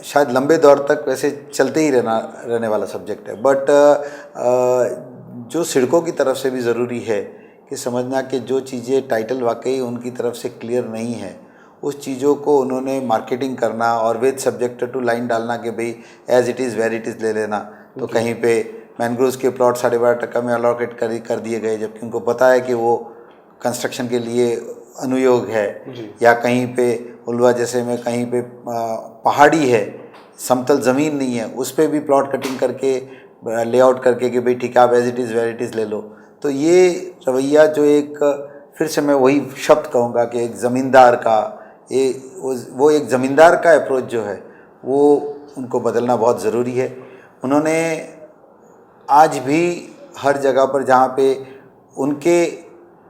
शायद लंबे दौर तक वैसे चलते ही रहने वाला सब्जेक्ट है। बट जो सिडको की तरफ से भी ज़रूरी है कि समझना कि जो चीज़ें टाइटल वाकई उनकी तरफ से क्लियर नहीं है, उस चीज़ों को उन्होंने मार्केटिंग करना और विद सब्जेक्ट टू लाइन डालना कि भाई as it is where it is ले लेना। तो कहीं पे मैनग्रोव्स के प्लॉट 12.5% में अलॉकेट कर दिए गए, जबकि उनको पता है कि वो कंस्ट्रक्शन के लिए अनुयोग है जी। या कहीं पे उलवा जैसे में कहीं पे पहाड़ी है, समतल ज़मीन नहीं है, उस पे भी प्लॉट कटिंग करके लेआउट करके कि भाई ठीक है आप as it is where it is ले लो। तो ये रवैया जो एक फिर से मैं वही शब्द कहूँगा कि एक ज़मींदार का वो एक ज़मींदार का अप्रोच जो है वो उनको बदलना बहुत ज़रूरी है। उन्होंने आज भी हर जगह पर जहाँ पे उनके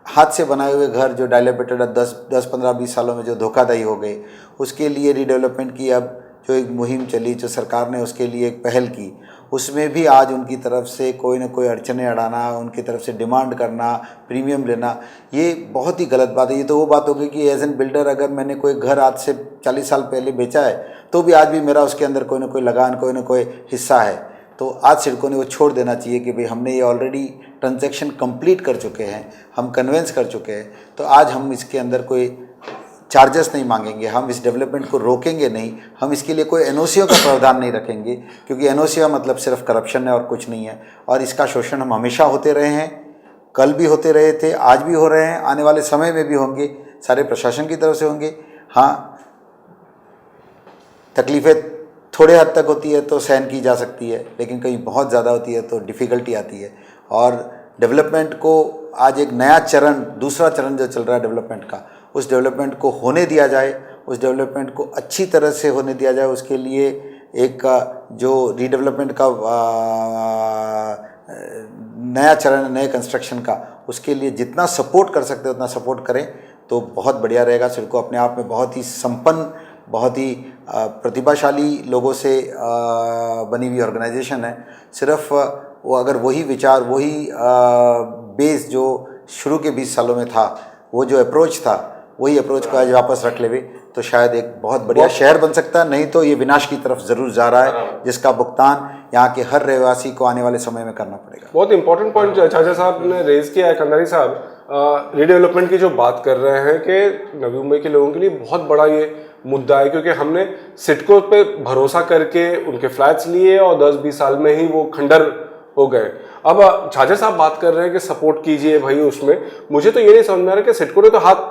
हाथ से बनाए हुए घर जो डायलेपेटेड 10-15-20 सालों में जो धोखाधड़ी हो गए, उसके लिए रीडेवलपमेंट की अब जो एक मुहिम चली, जो सरकार ने उसके लिए एक पहल की, उसमें भी आज उनकी तरफ से कोई ना कोई अड़चने अड़ाना, उनकी तरफ से डिमांड करना, प्रीमियम लेना, ये बहुत ही गलत बात है। ये तो वो बात होगी कि एज एन बिल्डर अगर मैंने कोई घर आज से 40 साल पहले बेचा है तो भी आज भी मेरा उसके अंदर कोई ना कोई लगान, कोई ना कोई हिस्सा है। तो आज सिडको ने वो छोड़ देना चाहिए कि भाई हमने ये ऑलरेडी ट्रांजैक्शन कंप्लीट कर चुके हैं, हम कन्वेंस कर चुके हैं, तो आज हम इसके अंदर कोई चार्जेस नहीं मांगेंगे, हम इस डेवलपमेंट को रोकेंगे नहीं, हम इसके लिए कोई एनओसीओ का प्रावधान नहीं रखेंगे, क्योंकि एनओसीओ मतलब सिर्फ करप्शन है और कुछ नहीं है। और इसका शोषण हम हमेशा होते रहे हैं, कल भी होते रहे थे, आज भी हो रहे हैं, आने वाले समय में भी होंगे, सारे प्रशासन की तरफ से होंगे। हाँ, तकलीफ़ें थोड़े हद तक होती है तो सहन की जा सकती है, लेकिन कहीं बहुत ज़्यादा होती है तो डिफ़िकल्टी आती है। और डेवलपमेंट को आज एक नया चरण, दूसरा चरण जो चल रहा है डेवलपमेंट का, उस डेवलपमेंट को होने दिया जाए, उस डेवलपमेंट को अच्छी तरह से होने दिया जाए। उसके लिए एक जो रीडेवलपमेंट का नया चरण, नए कंस्ट्रक्शन का, उसके लिए जितना सपोर्ट कर सकते हैं उतना सपोर्ट करें तो बहुत बढ़िया रहेगा। सिडको अपने आप में बहुत ही संपन्न, बहुत ही प्रतिभाशाली लोगों से बनी हुई ऑर्गेनाइजेशन है। सिर्फ वो अगर वही विचार, वही बेस जो शुरू के 20 सालों में था, वो जो अप्रोच था, वही अप्रोच को आज वापस रख लेवे तो शायद एक बहुत बढ़िया शहर बन सकता है। नहीं तो ये विनाश की तरफ ज़रूर जा रहा है, जिसका भुगतान यहाँ के हर रहवासी को आने वाले समय में करना पड़ेगा। बहुत इंपॉर्टेंट पॉइंट चाचा साहब ने रेज किया है, कंधारी साहब, रीडेवलपमेंट की जो बात कर रहे हैं कि नवी मुंबई के लोगों के लिए बहुत बड़ा ये मुद्दा है, क्योंकि हमने सिडको पे भरोसा करके उनके फ्लैट्स लिए और 10-20 साल में ही वो खंडर हो गए। अब छाजा साहब बात कर रहे हैं कि सपोर्ट कीजिए भाई उसमें। मुझे तो ये नहीं समझ में आ रहा कि सिडको ने तो हाथ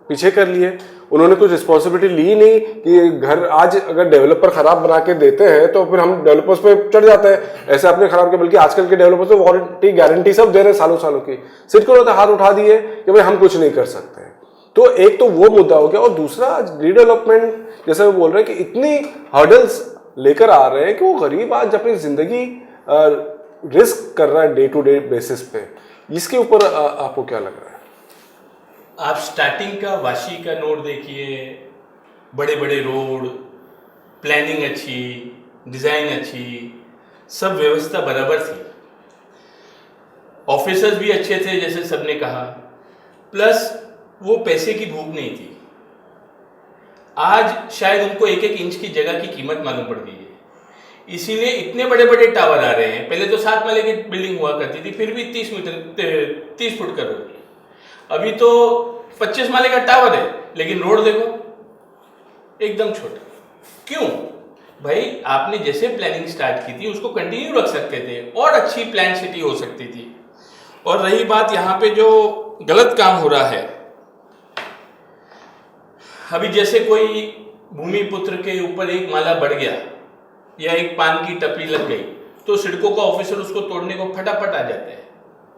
पीछे कर लिए, उन्होंने कुछ रिस्पॉन्सिबिलिटी ली नहीं कि घर आज अगर डेवलपर खराब बना के देते हैं तो फिर हम डेवलपर्स पे चढ़ जाते हैं, ऐसे अपने खराब के, बल्कि आजकल के डेवलपर्स तो वारंटी गारंटी सब दे रहे हैं सालों सालों की। सिडको ने तो हाथ उठा दिए कि भाई हम कुछ नहीं कर सकते। तो एक तो वो मुद्दा हो गया, और दूसरा रीडेवलपमेंट जैसे वो बोल रहे हैं कि इतनी हर्डल्स लेकर आ रहे हैं कि वो गरीब आज अपनी जिंदगी रिस्क कर रहा है डे टू डे बेसिस पे। इसके ऊपर आपको क्या लग रहा है? आप स्टार्टिंग का वाशी का नोट देखिए, बड़े बड़े रोड, प्लानिंग अच्छी, डिज़ाइन अच्छी, सब व्यवस्था बराबर थी, ऑफिसर्स भी अच्छे थे जैसे सबने कहा, प्लस वो पैसे की भूख नहीं थी। आज शायद उनको एक एक इंच की जगह की कीमत मालूम पड़ गई है, इसीलिए इतने बड़े बड़े टावर आ रहे हैं। पहले तो 7 माले की बिल्डिंग हुआ करती थी, फिर भी 30 फुट कर रही, अभी तो 25 माले का टावर है, लेकिन रोड देखो एकदम छोटा। क्यों भाई? आपने जैसे प्लानिंग स्टार्ट की थी उसको कंटिन्यू रख सकते थे और अच्छी प्लान सिटी हो सकती थी। और रही बात यहाँ पे जो गलत काम हो रहा है, अभी जैसे कोई भूमिपुत्र के ऊपर एक माला बढ़ गया या एक पान की टपरी लग गई तो सिडको का ऑफिसर उसको तोड़ने को फटाफट आ जाते हैं,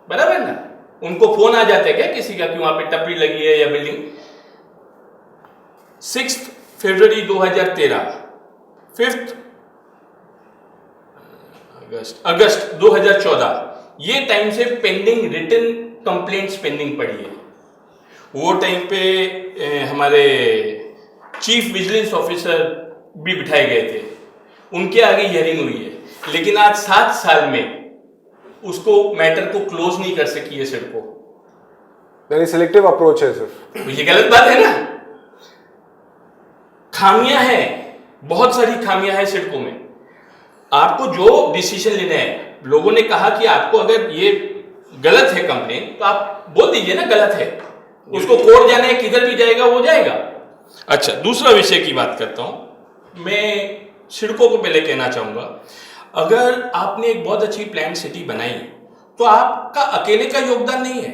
बराबर ना? उनको फोन आ जाता है क्या किसी का कि वहां पे टपरी लगी है या बिल्डिंग? 6 फरवरी 2013, 5 अगस्त 2014, ये टाइम से पेंडिंग रिटन कंप्लेंट्स पेंडिंग पड़ी है। वो टाइम पे हमारे चीफ विजिलेंस ऑफिसर भी बिठाए गए थे, उनके आगे हियरिंग हुई है, लेकिन आज 7 साल में उसको मैटर को क्लोज नहीं कर सकी है सिडको। यानी सिलेक्टिव अप्रोच है सिर्फ। ये गलत बात है ना? खामियां हैं, बहुत सारी खामियां हैं सिडको में। आपको जो डिसीजन लेना है, लोगों ने कहा कि आपको अगर ये गलत है कंप्लेन तो आप बोल दीजिए ना गलत है, उसको कोर्ट जाना है, किधर भी जाएगा वो जाएगा। अच्छा, दूसरा विषय की बात करता हूं। मैं सिडको को पहले कहना चाहूंगा, अगर आपने एक बहुत अच्छी प्लान सिटी बनाई तो आपका अकेले का योगदान नहीं है,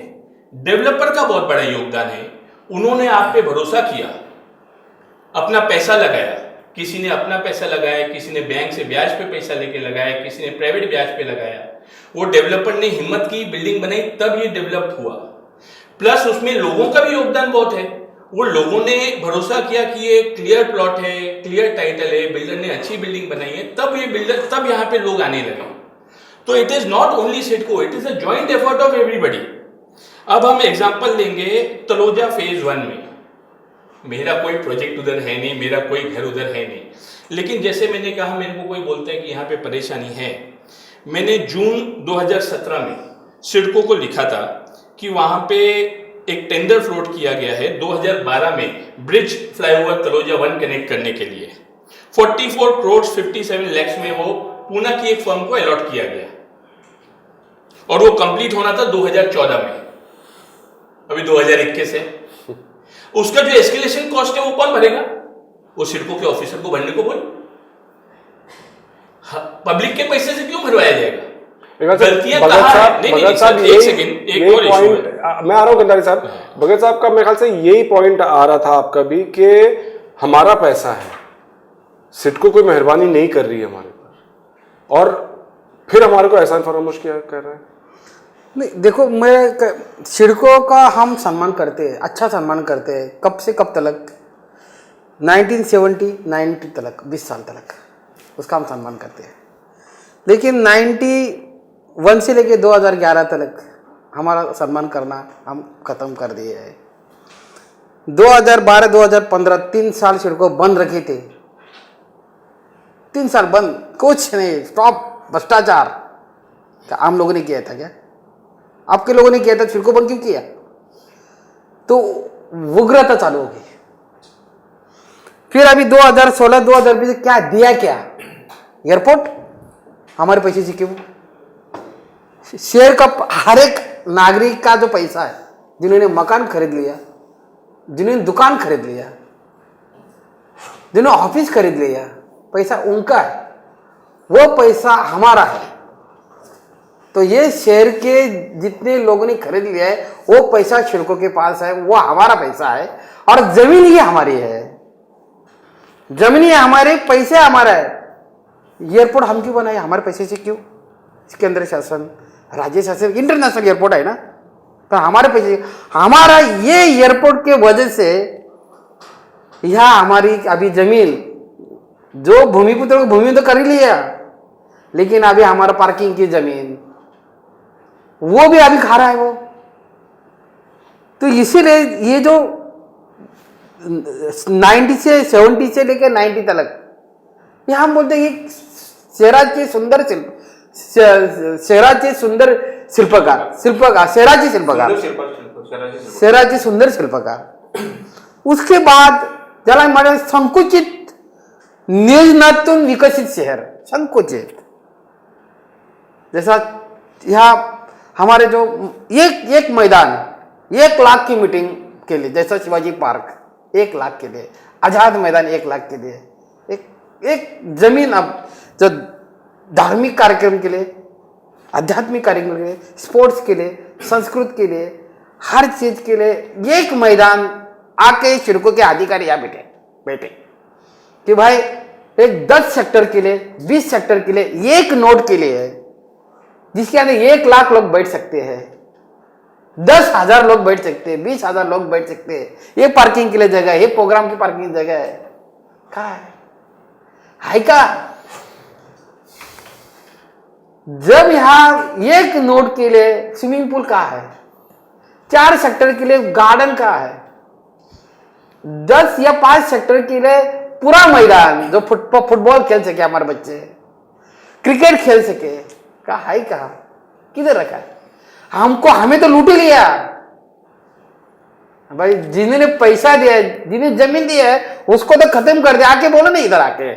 डेवलपर का बहुत बड़ा योगदान है। उन्होंने आप पे भरोसा किया, अपना पैसा लगाया, किसी ने अपना पैसा लगाया, किसी ने बैंक से ब्याज पे पैसा लेके लगाया, किसी ने प्राइवेट ब्याज पे लगाया। वो डेवलपर ने हिम्मत की, बिल्डिंग बनाई, तब ये डेवलप हुआ। प्लस उसमें लोगों का भी योगदान बहुत है। वो लोगों ने भरोसा किया कि ये क्लियर प्लॉट है, क्लियर टाइटल है, बिल्डर ने अच्छी बिल्डिंग बनाई है, तब यहाँ पे लोग आने लगे। तो it is not only CIDCO, it is a joint effort of everybody. अब हम एग्जांपल लेंगे तलोजा फेज 1 में। मेरा कोई प्रोजेक्ट उधर है नहीं, मेरा कोई घर उधर है नहीं, लेकिन जैसे मैंने कहा, मेरे को कोई बोलता है कि यहाँ पे परेशानी है। मैंने जून 2017 में सिडको को लिखा था कि वहां पे एक टेंडर फ्लोट किया गया है 2012 में ब्रिज फ्लाईओवर तलोजा 1 कनेक्ट करने के लिए। 44 करोड़ 57 लाख में वो पूना की एक फर्म को अलॉट किया गया और वो कंप्लीट होना था 2014 में। अभी 2021 है। उसका जो एस्केलेशन कॉस्ट है वो कौन भरेगा? वो सिडको के ऑफिसर को भरने को बोल। पब्लिक के पैसे से क्यों भरवाया जाएगा? गलतियां कहाँ है? नहीं, सर, एक सेकंड, एक और पॉइंट मैं आ रहा हूँ गंधारी साहब। भगत साहब का मेरे ख्याल से यही पॉइंट आ रहा था आपका भी कि हमारा पैसा है, सिडको कोई मेहरबानी नहीं कर रही है हमारे पर, और फिर हमारे को एहसान फरामोश किया कर रहा है। नहीं देखो, मैं सिडको का हम सम्मान करते हैं, अच्छा सम्मान करते हैं। कब से कब तक? 1970 90 तक, 20 साल तक उसका हम सम्मान करते हैं। लेकिन 91 से लेके 2011 तक हमारा सम्मान करना हम खत्म कर दिए है। 2012-2015 3 साल सिडको बंद रखे थे। 3 साल बंद, कुछ नहीं, स्टॉप भ्रष्टाचार। क्या आम लोगों ने किया था? क्या आपके लोगों ने किया था? सिडको बंद क्यों किया? तो उग्रता चालू हो गई। फिर अभी 2016-2020 क्या दिया? क्या एयरपोर्ट हमारे पैसे से क्यों? शेयर का हर एक नागरिक का जो पैसा है, जिन्होंने मकान खरीद लिया, जिन्होंने दुकान खरीद लिया, जिन्होंने ऑफिस खरीद लिया, पैसा उनका है, वो पैसा हमारा है। तो ये शेयर के जितने लोगों ने खरीद लिया है वो पैसा सिडको के पास है, वो हमारा पैसा है। और जमीन ये हमारी है, जमीन ये हमारे, पैसे हमारा है। एयरपोर्ट हम क्यों बनाए? हमारे पैसे से क्यों? केंद्र शासन, राज्य शासन, इंटरनेशनल एयरपोर्ट है ना, तो हमारे पैसे, हमारा ये एयरपोर्ट के वजह से यहाँ हमारी अभी जमीन, जो भूमिपुत्र को भूमि तो कर ही लिया, लेकिन अभी हमारा पार्किंग की जमीन वो भी अभी खा रहा है वो। तो इसीलिए ये जो 90 से 70 से लेकर 90 तक, ये हम बोलते हैं कि शहराचे सुंदर शहराचे सुंदर शिल्पकार, शहराचे शिल्पकार, शहराचे सुंदर शिल्पकार। उसके बाद ज्याला म्हणा संकुचित नियोजनातून विकसित शहर, संकुचित। जैसा यहाँ हमारे जो एक मैदान 1 लाख की मीटिंग के लिए, जैसा शिवाजी पार्क 1 लाख के लिए, आजाद मैदान 1 लाख के लिए, एक जमीन अब जो धार्मिक कार्यक्रम के लिए, आध्यात्मिक कार्यक्रम के लिए, स्पोर्ट्स के लिए, संस्कृत के लिए, हर चीज के लिए एक मैदान आके सिडको के अधिकारी यहाँ बैठे कि भाई एक 10 सेक्टर के लिए, 20 सेक्टर के लिए, एक नोड के लिए है, जिसके अंदर 1 लाख लोग बैठ सकते हैं, 10,000 लोग बैठ सकते हैं, 20,000 लोग बैठ सकते हैं। ये पार्किंग के लिए जगह है, ये प्रोग्राम की पार्किंग जगह है। कहाँ है का? जब यहां एक नोड के लिए स्विमिंग पूल कहाँ है, 4 सेक्टर के लिए गार्डन कहाँ है, 10 या 5 सेक्टर के लिए पूरा मैदान जो फुटबॉल खेल सके हमारे बच्चे, क्रिकेट खेल सके, कहा है? कहा किधर रखा है? हमें तो लूट ही लिया भाई। जिन्होंने पैसा दिया है, जिन्हें जमीन दी है, उसको तो खत्म कर दिया। आके बोलो ना, इधर आके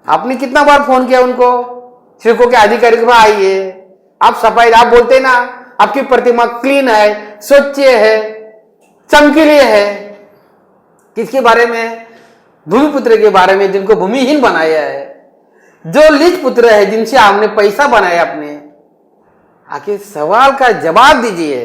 आपने कितना बार फोन किया उनको, सिडको के अधिकारी को, आइए आप सफाई, आप बोलते ना आपकी प्रतिमा क्लीन है, स्वच्छ है, चमकीली है। किसके बारे में? भूमिपुत्र के बारे में, जिनको भूमिहीन बनाया है, जो लीज पुत्र है, जिनसे हमने पैसा बनाया अपने। आखिर सवाल का जवाब दीजिए।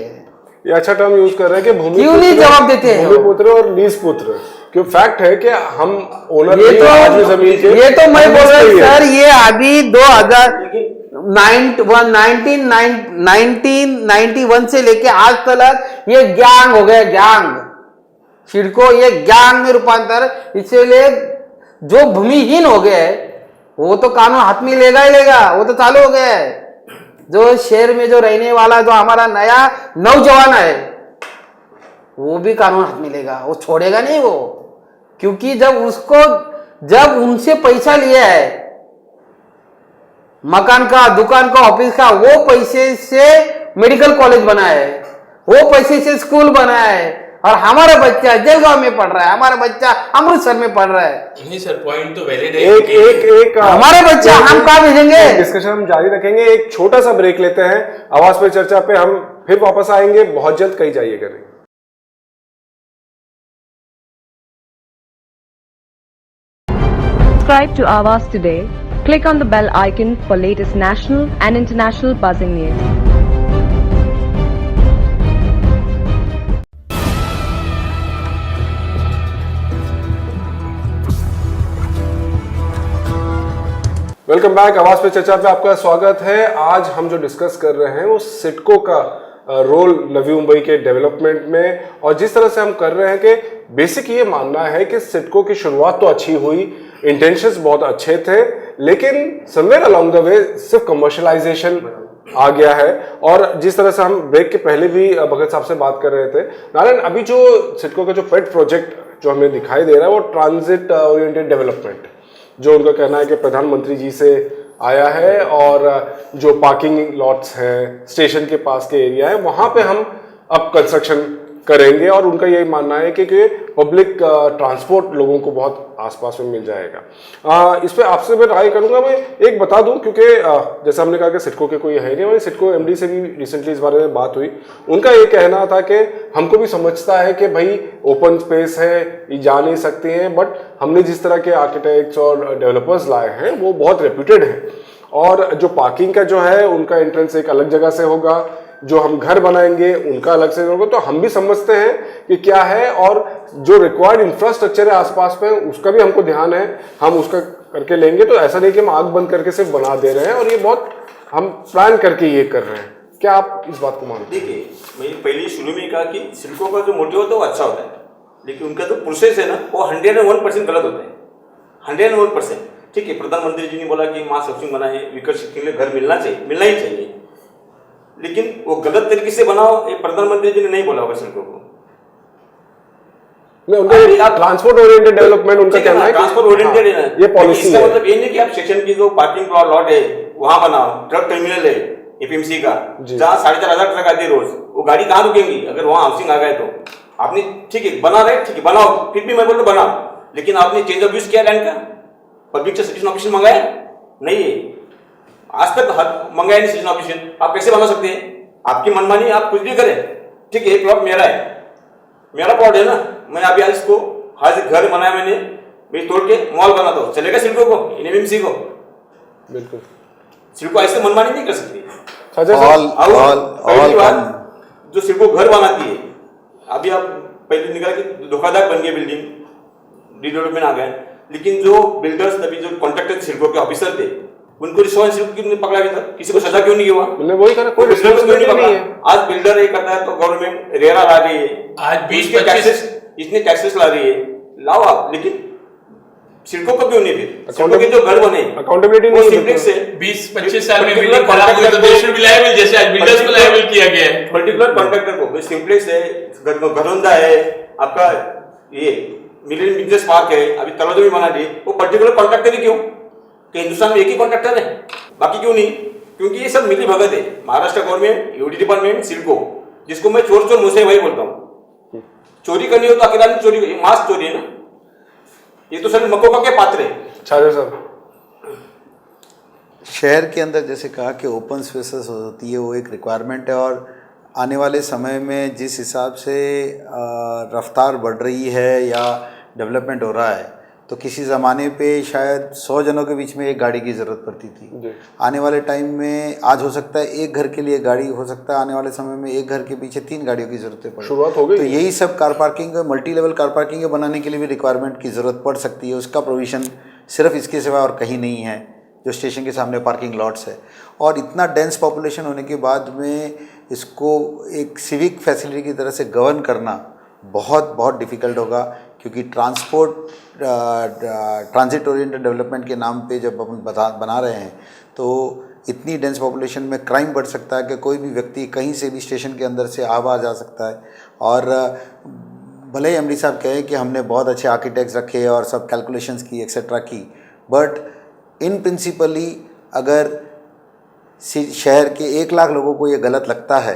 ये अच्छा टर्म यूज कर रहे हैं कि भूमि क्यों नहीं जवाब देते हैं? भूमिपुत्र और लीज पुत्र, क्यों फैक्ट है कि हम ओनर ये तो आज भी जमीन के, ये तो मैं बोल रहा हूँ सर, ये अभी 1991 से लेके आज तक ये गैंग हो गया, गैंग सिडको, ये गैंग में रूपांतर। इसलिए जो भूमिहीन हो गया है वो तो कानून हाथ में लेगा ही लेगा, वो तो चालू हो गया है। जो शहर में जो रहने वाला जो हमारा नया नौजवान है वो भी कानून हाथ में लेगा, वो छोड़ेगा नहीं वो, क्योंकि जब उनसे पैसा लिया है मकान का, दुकान का, ऑफिस का, वो पैसे से मेडिकल कॉलेज बना है, वो पैसे से स्कूल बना है, और हमारा बच्चा जलगांव में पढ़ रहा है, हमारा बच्चा अमृतसर में पढ़ रहा है। नहीं सर, पॉइंट तो वैलिड है। एक हमारे बच्चे हम कहाँ भेजेंगे? डिस्कशन हम जारी रखेंगे, एक छोटा सा ब्रेक लेते हैं। आवाज पे चर्चा पे हम फिर वापस आएंगे बहुत जल्द, कहीं जाइएगा नहीं। Subscribe to Awaaz today. Click on the bell icon for latest national and international buzzing news. Welcome back. आवाज पे चर्चा पे आपका स्वागत है। आज हम जो डिस्कस कर रहे हैं वो सिडको का रोल नवी मुंबई के डेवलपमेंट में, और जिस तरह से हम कर रहे हैं कि बेसिक ये मानना है कि सिडको की शुरुआत तो अच्छी हुई, इंटेंशंस बहुत अच्छे थे, लेकिन समवेयर अलोंग द वे सिर्फ कमर्शलाइजेशन आ गया है। और जिस तरह से हम ब्रेक के पहले भी भगत साहब से बात कर रहे थे, नारायण, अभी जो सिडको का जो पेट प्रोजेक्ट जो हमें दिखाई दे रहा है वो ट्रांजिट ओरिएंटेड डेवलपमेंट, जो उनका कहना है कि प्रधानमंत्री जी से आया है, और जो पार्किंग लॉट्स हैं स्टेशन के पास के एरिया है वहाँ पे हम अब कंस्ट्रक्शन करेंगे, और उनका यही मानना है कि पब्लिक ट्रांसपोर्ट लोगों को बहुत आसपास में मिल जाएगा। इस पे आपसे मैं राय करूंगा। मैं एक बता दूं, क्योंकि जैसे हमने कहा कि सिडको के कोई है नहीं, हमारी सिडको एमडी से भी रिसेंटली इस बारे में बात हुई। उनका ये कहना था कि हमको भी समझता है कि भाई ओपन स्पेस है, ये जा नहीं सकते हैं, बट हमने जिस तरह के आर्किटेक्ट्स और डेवलपर्स लाए हैं वो बहुत रेप्यूटेड हैं, और जो पार्किंग का जो है उनका एंट्रेंस एक अलग जगह से होगा, जो हम घर बनाएंगे उनका अलग से होगा। तो हम भी समझते हैं कि क्या है, और जो रिक्वायर्ड इंफ्रास्ट्रक्चर है आसपास में उसका भी हमको ध्यान है, हम उसका करके लेंगे। तो ऐसा नहीं कि हम आग बंद करके सिर्फ बना दे रहे हैं, और ये बहुत हम प्लान करके ये कर रहे हैं। क्या आप इस बात को मानते हैं? देखिए, मैं पहले शुरू में कहा कि सिडको का जो मोटिव होता है वो अच्छा होता है, लेकिन उनका जो प्रोसेस है ना वो 101% गलत होता है। 101%। ठीक है, प्रधानमंत्री जी ने बोला कि मास हाउसिंग बनाए, विकसित के लिए घर मिलना ही चाहिए, लेकिन वो गलत तरीके से बनाओ, ये प्रधानमंत्री जी ने नहीं बोला होगा सिडको को। ट्रांसपोर्ट ओरिएंटेड डेवलपमेंट उनका कहना है, ट्रांसपोर्ट ओरिएंटेड है, ये पॉलिसी है। मतलब ये नहीं कि आप सेक्शन की जो पार्किंग लॉट है वहां बनाओ, ट्रक टर्मिनल है एपीएमसी का, जहाँ 4,500 ट्रक आती है रोज, वो गाड़ी कहाँ रुकेंगी अगर वहां हाउसिंग आ गए तो? आपने ठीक है बना रहे, ठीक है बनाओ, फिर भी मैं बोल रहा बनाओ, लेकिन आपने चेंज ऑफ यूज किया लैंड का, पब्लिक से सिटीजन ऑफिस मंगाया नहीं है, आज तक मंगाया नहीं सिटीजन ऑफिस। आप कैसे बना सकते हैं? आपकी मनमानी, आप कुछ भी करें, ठीक है, प्लॉट मेरा है, मेरा प्लॉट है ना, मैं अभी आज इसको आज घर बनाया मैंने, मैं तोड़ के मॉल बना दो, चलेगा सिडको को, एनएमएमसी को? बिल्कुल, सिडको ऐसे मनमानी नहीं कर सकती। जो सिडको घर बनाती है, अभी आप पहले निकाल के धोखाधड़ बन गई बिल्डिंग, रिडेवलपमेंट आ गए, लेकिन जो बिल्डर्स अभी जो कॉन्ट्रैक्टर सिडको के ऑफिसर थे उनको रिस्पॉन्सिबिलिटी क्यों नहीं पकड़ा अभी तक? किसी को सजा क्यों नहीं हुआ? वही कहा, कोई रिस्पॉन्सिबिलिटी नहीं है। आज बिल्डर ये करता है तो गवर्नमेंट रेरा ला रही है, आज 20-25 इतने टैक्सेस ला रही है, लाओ आप, लेकिन सिडको को क्यों नहीं? फिर सिडको के जो घर बने अकाउंटेबिलिटी नहीं है, सिम्प्लेक्स है। 20-25 साल में बिल्डिंग खराब हुई तो दे शुड बी लायबल, जैसे आज बिल्डर्स को लायबल किया गया है। पर्टिकुलर कॉन्ट्रैक्टर को, सिम्प्लेक्स है, घरौंदा है, आपका ये मिलियन बिजनेस पार्क है, अभी तलोजा भी बना दी, वो पर्टिकुलर कॉन्ट्रैक्टर ही क्यों? कि हिंदुस्तान में एक ही कॉन्ट्रैक्टर है, बाकी क्यों नहीं? क्योंकि ये सब मिली भगत है, Maharashtra government, UD department, CIDCO, जिसको मैं चोर चोर मुझसे वही बोलता हूँ। चोरी करनी हो तो अकेला नहीं चोरी, मास चोरी है ना, ये तो सर मक्कों का क्या पात्र है। छात्र साहब, शहर के अंदर जैसे कहा कि ओपन स्पेसेस होती है, वो एक रिक्वायरमेंट है, और आने वाले समय में जिस हिसाब से रफ्तार बढ़ रही है या डेवलपमेंट हो रहा है, तो किसी ज़माने पे शायद 100 जनों के बीच में एक गाड़ी की ज़रूरत पड़ती थी। आने वाले टाइम में आज हो सकता है एक घर के लिए गाड़ी, हो सकता है आने वाले समय में एक घर के पीछे 3 गाड़ियों की ज़रूरत पड़े। शुरुआत हो गई। तो यही सब car parking, multi level car parking बनाने के लिए भी रिक्वायरमेंट की ज़रूरत पड़ सकती है। उसका प्रोविज़न सिर्फ इसके सिवा और कहीं नहीं है जो स्टेशन के सामने पार्किंग लॉट्स है। और इतना डेंस पॉपुलेशन होने के बाद में इसको एक सिविक फैसिलिटी की तरह से गवर्न करना बहुत डिफ़िकल्ट होगा, क्योंकि ट्रांजिट ओरिएंटेड डेवलपमेंट के नाम पे जब अपन बना रहे हैं तो इतनी डेंस पॉपुलेशन में क्राइम बढ़ सकता है कि कोई भी व्यक्ति कहीं से भी स्टेशन के अंदर से आ जा सकता है। और भले ही एमडी साहब कहें कि हमने बहुत अच्छे आर्किटेक्ट्स रखे और सब कैलकुलेशंस की एक्सेट्रा की, बट इन प्रिंसिपली अगर शहर के 1 लाख लोगों को ये गलत लगता है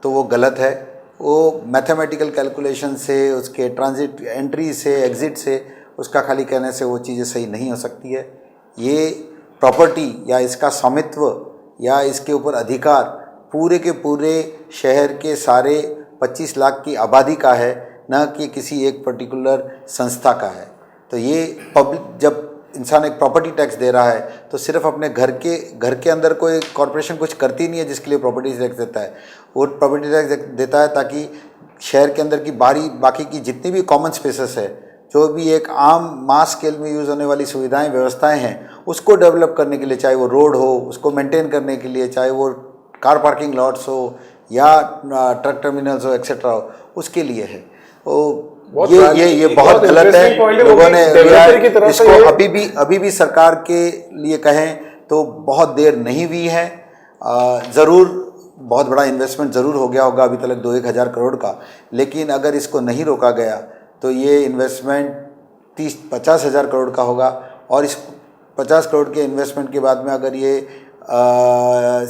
तो वो गलत है। वो मैथमेटिकल कैलकुलेशन से, उसके ट्रांजिट एंट्री से, एग्ज़िट से, उसका खाली कहने से वो चीज़ें सही नहीं हो सकती है। ये प्रॉपर्टी या इसका स्वामित्व या इसके ऊपर अधिकार पूरे के पूरे शहर के सारे 25 लाख की आबादी का है, न कि किसी एक पर्टिकुलर संस्था का है। तो ये पब्लिक, जब इंसान एक प्रॉपर्टी टैक्स दे रहा है तो सिर्फ अपने घर के अंदर कोई कॉरपोरेशन कुछ करती नहीं है जिसके लिए प्रॉपर्टी टैक्स देता है। वो प्रॉपर्टी टैक्स देता है ताकि शहर के अंदर की बाकी की जितनी भी कॉमन स्पेसेस है, जो भी एक आम मास स्केल में यूज़ होने वाली सुविधाएं व्यवस्थाएं हैं, उसको डेवलप करने के लिए, चाहे वो रोड हो उसको मेंटेन करने के लिए, चाहे वो कार पार्किंग लॉट्स हो या ट्रक टर्मिनल्स हो एक्सेट्रा हो, उसके लिए है। ये बहुत गलत है। लोगों ने इसको अभी भी सरकार के लिए कहें तो बहुत देर नहीं हुई है। ज़रूर बहुत बड़ा इन्वेस्टमेंट ज़रूर हो गया होगा अभी तक 2-1 हज़ार करोड़ का, लेकिन अगर इसको नहीं रोका गया तो ये इन्वेस्टमेंट 30-50 हज़ार करोड़ का होगा। और इस 50 करोड़ के इन्वेस्टमेंट के बाद में अगर ये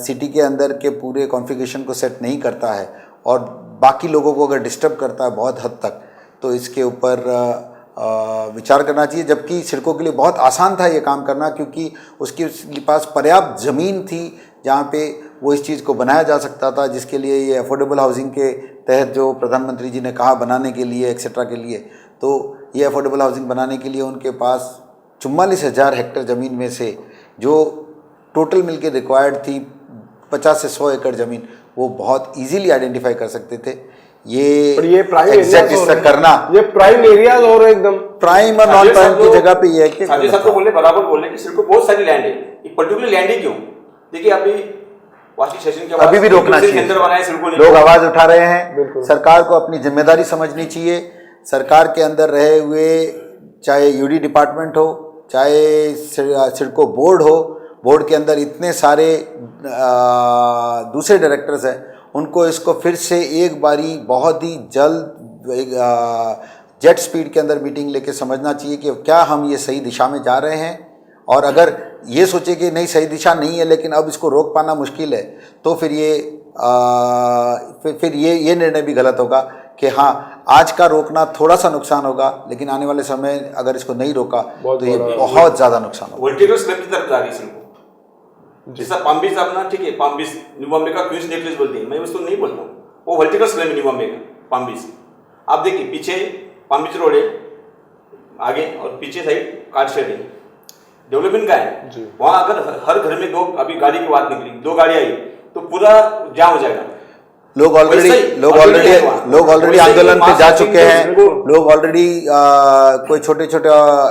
सिटी के अंदर के पूरे कॉन्फ़िगरेशन को सेट नहीं करता है और बाकी लोगों को अगर डिस्टर्ब करता है बहुत हद तक, तो इसके ऊपर विचार करना चाहिए। जबकि सिडको के लिए बहुत आसान था ये काम करना, क्योंकि उसके पास पर्याप्त ज़मीन थी जहाँ पे वो इस चीज़ को बनाया जा सकता था, जिसके लिए ये अफोर्डेबल हाउसिंग के तहत जो प्रधानमंत्री जी ने कहा बनाने के लिए एक्सेट्रा के लिए, तो ये अफोर्डेबल हाउसिंग बनाने के लिए उनके पास 44,000 हेक्टेयर ज़मीन में से जो टोटल मिलके रिक्वायर्ड थी 50 से 100 एकड़ ज़मीन, वो बहुत इजीली आइडेंटिफाई कर सकते थे। ये प्राइम एग्जैक्ट इसका करना, ये प्राइम एरियाज और एकदम प्राइम और नॉन प्राइम की जगह पे ये है कि साजिद साहब तो बोले, बराबर बोले कि सिर्फ बहुत सारी लैंड है, एक पर्टिकुलर लैंड ही क्यों? देखिए अभी वाशी सेशन के बाद अभी भी रोकना चाहिए। लोग आवाज उठा रहे हैं, सरकार को अपनी जिम्मेदारी समझनी चाहिए। सरकार के अंदर रहे हुए, चाहे यूडी डिपार्टमेंट हो, चाहे सिडको बोर्ड हो, बोर्ड के अंदर इतने सारे दूसरे डायरेक्टर्स हैं, उनको इसको फिर से एक बारी बहुत ही जल्द जेट स्पीड के अंदर मीटिंग लेके समझना चाहिए कि क्या हम ये सही दिशा में जा रहे हैं। और अगर ये सोचे कि नहीं सही दिशा नहीं है लेकिन अब इसको रोक पाना मुश्किल है, तो फिर ये निर्णय भी गलत होगा कि हाँ आज का रोकना थोड़ा सा नुकसान होगा, लेकिन आने वाले समय अगर इसको नहीं रोका तो ये बहुत ज़्यादा नुकसान होगा। वर्टिकल स्लैब की तरफ जा रही है सिर्फ, जैसा पाम बीच अपना, ठीक है, पाम बीच न्यू बॉम्बे का क्वींस नेकलेस बोलते हैं, मैं उसको नहीं बोलता हूँ, वो वर्टिकल स्लैब है न्यू बॉम्बे का पाम बीच। आप देखिए पीछे पाम बीच रोड है आगे और पीछे साइड कार शेड है, डेवलपमेंट का है वहाँ। अगर हर घर में 2, अभी गाड़ी की बात निकली, 2 गाड़ी आई तो पूरा जाम हो जाएगा। लोग ऑलरेडी आंदोलन पे जा चुके हैं। लोग ऑलरेडी कोई छोटे छोटे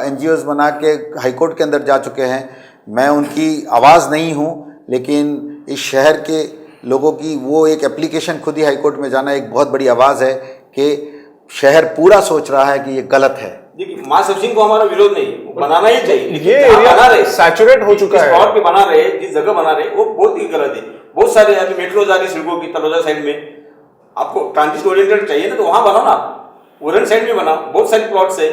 एनजीओज बना के हाईकोर्ट के अंदर जा चुके हैं। मैं उनकी आवाज़ नहीं हूँ, लेकिन इस शहर के लोगों की वो एक एप्लीकेशन खुद ही हाईकोर्ट में जाना एक बहुत बड़ी आवाज़ है कि शहर पूरा सोच रहा है कि ये गलत है। देखिए मास हाउसिंग को हमारा विरोध नहीं, बनाना ही चाहिए, ये एरिया सैचुरेट हो चुका है। स्पॉट पे बना रहे, जिस जगह बना रहे वो बहुत ही गलत है। बहुत सारे अभी मेट्रो जा रही है सिडको की तलोजा साइड में, आपको ट्रांजिट ओरिएंटेड चाहिए ना तो वहां बनाओ ना, उरन साइड में बनाओ, बहुत सारी प्लॉट्स है,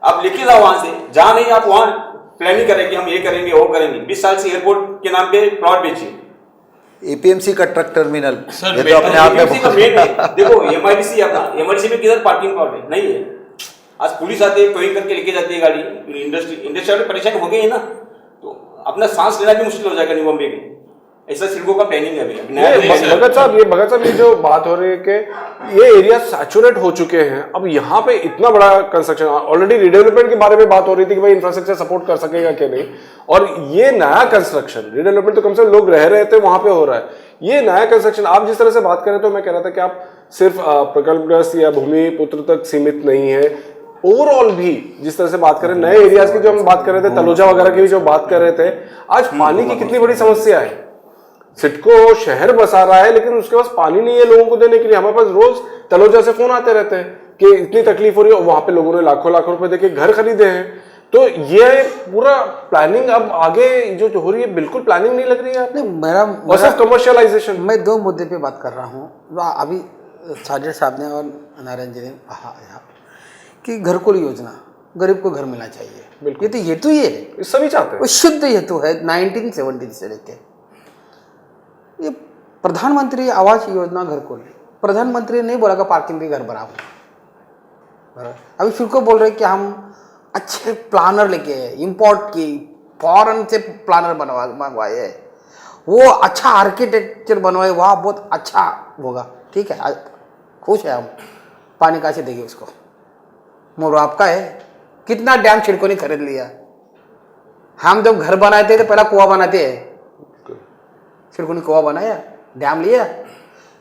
आप लेके जाओ वहां से। जहां नहीं आप वहां प्लानिंग करेंगे, हम ये करेंगे वो करेंगे। 20 साल से एयरपोर्ट के नाम पे प्लॉट बेचिए। एपीएमसी का ट्रक टर्मिनल ये तो अपने आप में देखो एमआईडीसी अपना, एमआईडीसी में किधर पार्किंग प्लॉट है? नहीं है। आज पुलिस आती है, टोइंग करके लेके जाती है गाड़ी, इंडस्ट्री वाले परेशान हो गए हैं ना, तो अपना सांस लेना भी मुश्किल हो जाएगा न्यू बॉम्बे में। ऐसा सिडको का प्लानिंग है अभी भगत साहब ये जो बात हो रही है कि ये एरिया सैचुरेट हो चुके हैं, अब यहाँ पे इतना बड़ा कंस्ट्रक्शन, ऑलरेडी रीडेवलपमेंट के बारे में बात हो रही थी कि भाई इंफ्रास्ट्रक्चर सपोर्ट कर सकेगा कि नहीं, और ये नया कंस्ट्रक्शन, रीडेवलपमेंट तो कम से कम लोग रह रहे थे वहां पे हो रहा है, ये नया कंस्ट्रक्शन आप जिस तरह से बात कर रहे थे, तो मैं कह रहा था कि आप सिर्फ प्रकल्पग्रस्त या भूमिपुत्र तक सीमित नहीं है, ओवरऑल भी जिस तरह से बात करें, नए एरियाज की जो हम बात कर रहे थे, तलोजा वगैरह की भी जो बात कर रहे थे, आज पानी की कितनी बड़ी समस्या है। सिडको शहर बसा रहा है लेकिन उसके पास पानी नहीं है लोगों को देने के लिए। हमारे पास रोज तलोजा से फोन आते रहते हैं कि इतनी तकलीफ हो रही है, वहां पे लोगों ने लाखों लाखों रुपए देके घर खरीदे हैं। तो ये पूरा प्लानिंग अब आगे जो हो रही है, बिल्कुल प्लानिंग नहीं लग रही है। नहीं, मेरा सिर्फ कमर्शियलाइजेशन। मैं दो मुद्दे पे बात कर रहा हूँ। अभी साजिद साहब ने और नारायण जी ने कहा कि घरकुल योजना, गरीब को घर मिलना चाहिए, ये तो ये है, सभी चाहते हैं, शुद्ध हेतु है 1970 से लेके। ये प्रधानमंत्री आवास योजना घरकुल, प्रधानमंत्री ने बोला कि पार्किंग के घर बनाओ। अभी फिर को बोल रहे कि हम अच्छे प्लानर लेके आए, इम्पोर्ट की फॉरेन से प्लानर मंगवाए, वो अच्छा आर्किटेक्चर बनवाए, वहाँ बहुत अच्छा होगा। ठीक है, खुश है हम, पानी कहाँ से देंगे उसको, मोर आपका है। कितना डैम छिड़को ने खरीद लिया। हम जब घर बनाते तो पहला कुआं बनाते हैं, छिड़को ने कुआं बनाया, डैम लिया।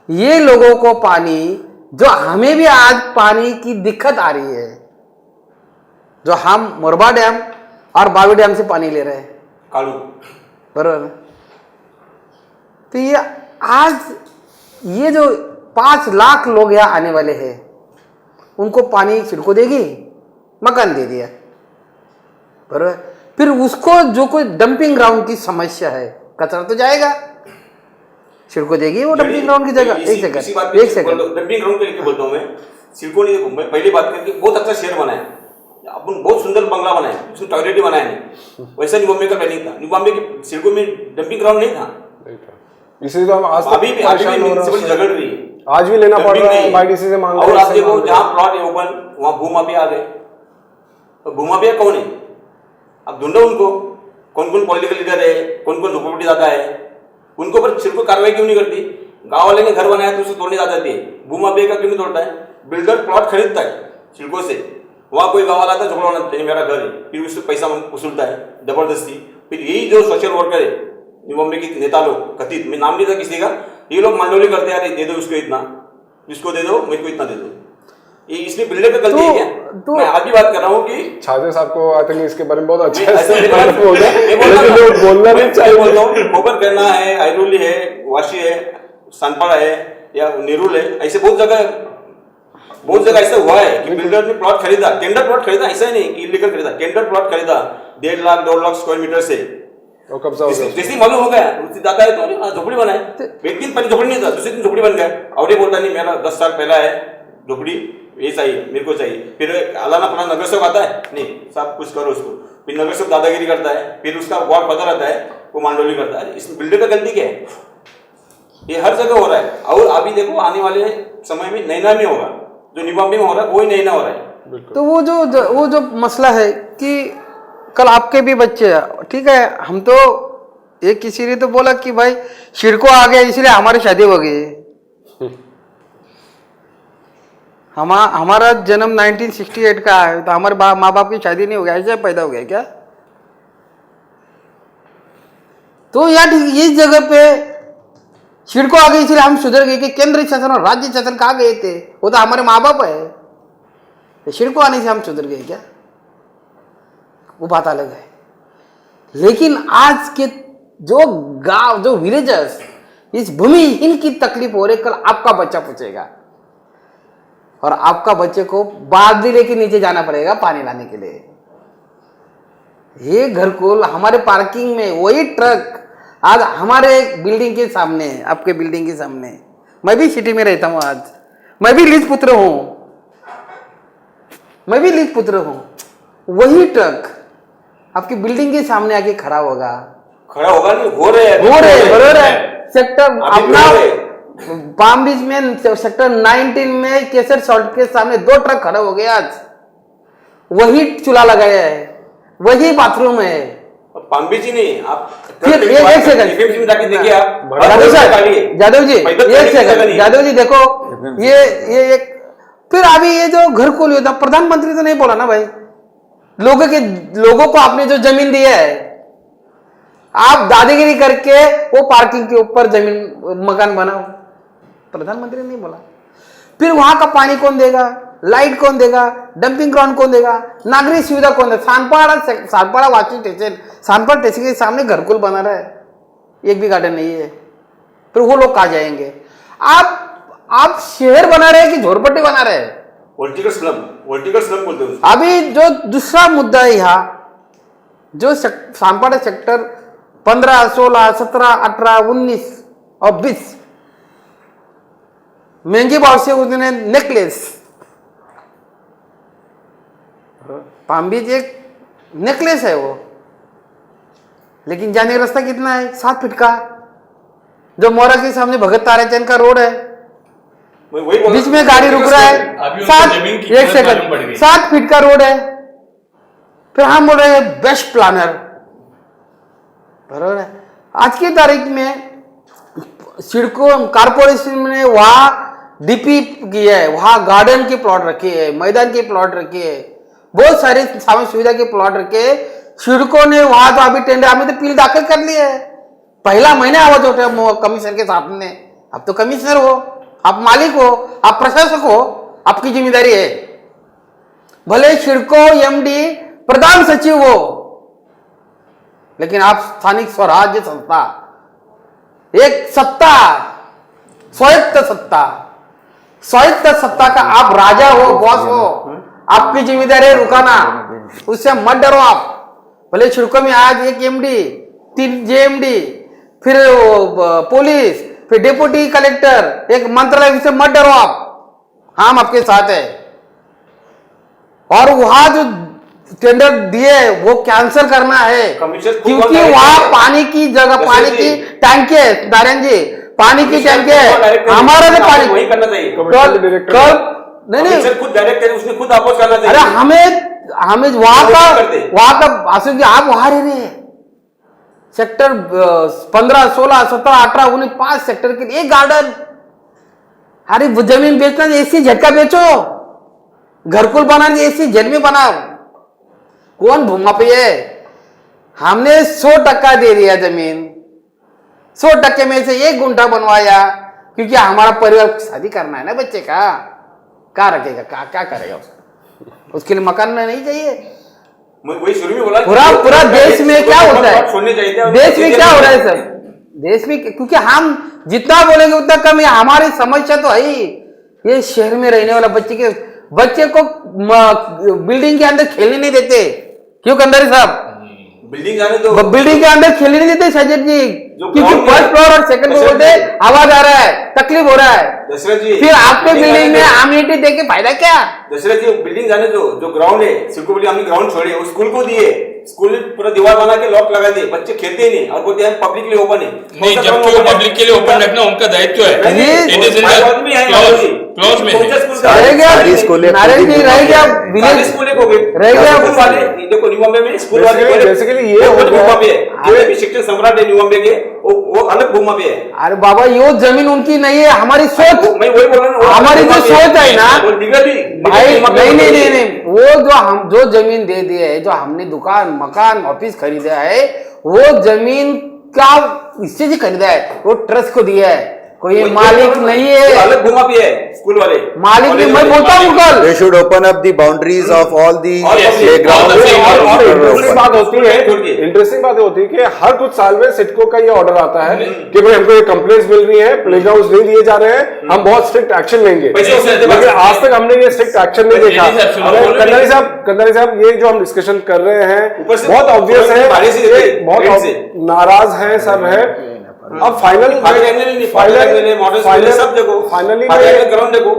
ये लोगों को पानी, जो हमें भी आज पानी की दिक्कत आ रही है, जो हम मोरबा डैम और बावी डैम से पानी ले रहे हैं, कालू, बराबर। तो ये आज ये जो 5 लाख लोग यहाँ आने वाले हैं, उनको पानी छिड़को देगी, मकान दे दिया, बराबर। फिर उसको जो कोई डंपिंग ग्राउंड की समस्या है, कचरा तो जाएगा, छिड़को देगी वो डंपिंग ग्राउंड की जगह। एक सेकंड डंपिंग ग्राउंड के लिए बोलता हूँ मैं, सिडको ने मैं पहली बात करके बहुत अच्छा शहर बनाया, अपन बहुत सुंदर बंगला बनाया, उसमें टॉयलेट भी बनाया नहीं, वैसा न्यू बॉम्बे का प्लानिंग था। न्यू बॉम्बे के सिडको में डंपिंग ग्राउंड नहीं था, इसलिए तो हम आज अभी भी झगड़ रही है, आज भी लेना पड़ रहा है, बाईडीसी से मांग रहे हैं। और आप देखो जहाँ प्लॉट है ओपन, वहाँ भूमाफिया आ गए। तो भूमाफिया कौन है, अब ढूंढो उनको, कौन कौन पॉलिटिकल लीडर है, कौन कौन झोपड़पट्टी दाता है, उनको पर सिर्फ कार्रवाई क्यों नहीं करती। गांव वाले ने घर बनाया तो उसे तोड़ने आ जाती है, भूमाफिया का क्यों नहीं तोड़ता है। बिल्डर प्लॉट खरीदता है सिडको से, वहाँ कोई गाँव वाला आता है, झगड़ा होना चाहिए, मेरा घर है, फिर उससे पैसा वसूलता है जबरदस्ती। फिर यही जो सोशल वर्कर है, न्यू बॉम्बे के नेता लोग कथित, मैं नाम नहीं था किसी का, ये लोग मांडोली करते हैं, दे दो उसको इतना, इसको दे दो, मेरे को इतना दे दो। ये इसलिए बिल्डर पे गलती है क्या? मैं आज भी बात कर रहा हूँ कि छाजे साहब को आई थिंक इसके बारे में बहुत अच्छा बोलना नहीं चाहिए। गोबर करना है, आयरोली है, वाशी है, सनपाड़ा है या नेरुल है, ऐसे बहुत जगह ऐसा हुआ है कि बिल्डर ने प्लॉट खरीदा, टेंडर प्लॉट खरीदा, ऐसा ही नहीं कि इलीगल खरीदा, टेंडर प्लॉट खरीदा 1.5 लाख 2 लाख स्क्वायर मीटर से, जैसे मालूम हो गया उससे जाता है तो झोपड़ी बनाए। एक दिन पहले झोपड़ी नहीं था, दूसरे दिन झोपड़ी बन गया, और ये बोलता नहीं मेरा 10 साल पहला है झोपड़ी, ये चाहिए, मेरे को चाहिए। फिर अलाना अपना नगर सेवक आता है, नहीं सब कुछ करो उसको, फिर नगर सेवक दादागिरी करता है, फिर उसका वार्ड पता रहता है, वो मांडोली करता है। इसमें बिल्डर का गलती क्या है? ये हर जगह हो रहा है। और अभी देखो आने वाले समय में नैना में होगा, जो न्यू बॉम्बे में हो रहा है वही नैना हो रहा है। तो वो जो मसला है कि कल आपके भी बच्चे, ठीक है, हम तो एक किसी ने तो बोला कि भाई सिडको आ गया इसलिए हमारी शादी हो गई। हमारा जन्म 1968 का है, तो हमारे माँ बाप की शादी नहीं हो गया, ऐसे पैदा हो गया क्या? तो यार इस जगह पे सिडको आ गई इसलिए हम सुधर गए कि केंद्र शासन और राज्य शासन कहाँ गए थे? वो तो हमारे माँ बाप है, तो सिडको आने से हम सुधर गए क्या? वो बात अलग है। लेकिन आज के जो गांव, जो विलेजर्स, इस भूमिहीन की तकलीफ हो रही, कल आपका बच्चा पूछेगा और आपका बच्चे को बादली के नीचे जाना पड़ेगा पानी लाने के लिए। ये घरकुल हमारे पार्किंग में, वही ट्रक आज हमारे बिल्डिंग के सामने, आपके बिल्डिंग के सामने, मैं भी सिटी में रहता हूँ, आज मैं भी लीज पुत्र हूँ, वही ट्रक आपकी बिल्डिंग के सामने आके खड़ा होगा नहीं, हो रहे बराबर है। सेक्टर अपना पाम बीच में सेक्टर 19 में केसर सॉल्ट के सामने 2 ट्रक खड़े हो गए, आज वही चूल्हा लगाया है, वही बाथरूम है। पाम्बी जी नहीं, आप फिर एक सेकंड FMC में जाके देखिए आप, जादव सर, जादव जी एक सेकंड, जादव जी देखो ये एक, फिर अभी ये जो घर को लिया था, प्रधानमंत्री तो नहीं बोला ना भाई, लोगों को आपने जो जमीन दी है, आप दादागिरी करके वो पार्किंग के ऊपर जमीन मकान बनाओ, प्रधानमंत्री नहीं बोला। फिर वहां का पानी कौन देगा, लाइट कौन देगा, डंपिंग ग्राउंड कौन देगा, नागरिक सुविधा कौन देगा? Sanpada washing station, Sanpada station के सामने घरकुल बना रहा है, एक भी गार्डन नहीं है, फिर वो लोग कहाँ जाएंगे? आप शहर बना रहे हैं कि झोरपट्टी बना रहे हैं? पॉलिटिकल स्लम बोलते हैं उसको। अभी जो दूसरा मुद्दा है यहाँ, जो सानपाड़ा सेक्टर 15, 16, 17, 18, 19 और 20 महंगे भाव से उसने नेकलेस, पाम्बीच एक नेकलेस है वो, लेकिन जाने का रास्ता कितना है? 7 फीट का। जो मोरा के सामने भगत ताराचंद का रोड है, बीच में गाड़ी रुक रहा है, 7 फीट का रोड है, फिर हम बोल रहे हैं बेस्ट प्लानर, बराबर है। आज की तारीख में सिडको कारपोरेशन ने वहां डीपी किया है, वहां गार्डन के प्लॉट रखे हैं, मैदान के प्लॉट रखे हैं, बहुत सारे सामाजिक सुविधा के प्लॉट रखे। सिडको ने वहां तो अभी टेंडर, हमें तो पील दाखिल कर लिया है, पहला महीना आवाज उठा कमिश्नर के सामने। अब तो कमिश्नर हो, आप मालिक हो, आप प्रशासक हो, आपकी जिम्मेदारी है। भले सिडको एमडी प्रधान सचिव हो, लेकिन आप स्थानिक स्वराज्य संस्था, एक सत्ता, स्वायत्त सत्ता का आप राजा हो, बॉस हो, आपकी जिम्मेदारी है रुकाना, उससे मत डरो आप। भले सिडको में आज एक एमडी, 3 जेएमडी, फिर पुलिस, फिर डिप्टी कलेक्टर, एक मंत्रालय, उससे मत डरो आप, हम आपके साथ है। और वहां जो टेंडर दिए वो कैंसिल करना है, क्योंकि वहां पानी की जगह, पानी की टैंकी है, नारायण जी, पानी की टैंकी है, हमारा तो पानी वही करना चाहिए। नहीं खुद डायरेक्ट है, उसने खुद अपोज करना चाहिए। अरे हमें वहां का आशु जी, आप वहां रह रहे हैं, सेक्टर 15, 16, 17, 18, 19 5 सेक्टर के लिए एक गार्डन। अरे जमीन बेचना, ऐसी झटका बेचो, घरकुल बनाने ऐसी जेल में बनाओ, कौन भूमा पे है? हमने 100% दे दिया जमीन, 100% में से 1 गुंठा बनवाया, क्योंकि हमारा परिवार शादी करना है ना बच्चे का, क्या रखेगा, क्या करेगा उसके लिए मकान नहीं चाहिए। वही शुरू में बोला, पूरा देश में क्या होता है, देश में क्या हो रहा है सर, देश में, क्योंकि हम जितना बोलेंगे उतना कम है। हमारी समस्या तो है ही, ये शहर में रहने वाला बच्चे को बिल्डिंग के अंदर खेलने नहीं देते। क्यों कंधारी साहब? बिल्डिंग जाने दो, बिल्डिंग के अंदर खेलने नहीं देते सजन जी, क्योंकि फर्स्ट फ्लोर और सेकंड फ्लोर पे आवाज आ रहा है, तकलीफ हो रहा है। दशरथ जी, फिर आपके बिल्डिंग में अम्यूनिटी देके फायदा क्या? दशरथ जी, बिल्डिंग जाने दो, जो ग्राउंड है, सिडको बिल्डिंग हमने ग्राउंड छोड़ी, वो स्कूल को दिए, स्कूल में पूरा दीवार बना के लॉक लगा दिए, बच्चे खेलते ही नहीं, और बोलते हैं पब्लिक के लिए ओपन है। नहीं, जबकि पब्लिक के लिए ओपन रखना उनका दायित्व है, it is in the clause में रह गया, नारायण जी रह गया, विलेज स्कूल को रह गया वाले, देखो न्यू बॉम्बे में स्कूल वाले बेसिकली ये भूमा पे है, शिक्षण सम्राट है न्यू बॉम्बे के, वो अलग भूमा पे है। अरे बाबा, ये जमीन उनकी नहीं है, हमारी सोच, मैं वही बोल रहा हूँ, हमारी जो सोच है ना भाई, नहीं, वो जो जमीन दे दी है, जो हमने दुकान, मकान, ऑफिस खरीदा है, वो जमीन का इससे जी खरीदा है, वो ट्रस्ट को दिया है, कोई मालिक नहीं है, अलग भूमा पे है स्कूल वाले, मालिक नहीं। मैं बोलता हूँ कल They should open up the boundaries of all the interesting बात playgrounds. इंटरेस्टिंग बात होती है कि हर कुछ साल में सिडको का ये ऑर्डर आता है कि भाई हमको ये कंप्लेंट्स मिल रही है, प्लेग्राउंड्स नहीं दिए जा रहे हैं, हम बहुत स्ट्रिक्ट एक्शन लेंगे, लेकिन आज तक हमने ये स्ट्रिक्ट एक्शन नहीं देखा। कंधारी साहब, ये जो हम डिस्कशन कर रहे हैं बहुत ऑब्वियस है, बहुत नाराज है, सब है। अब फाइनली सब देखो, ग्राउंड देखो,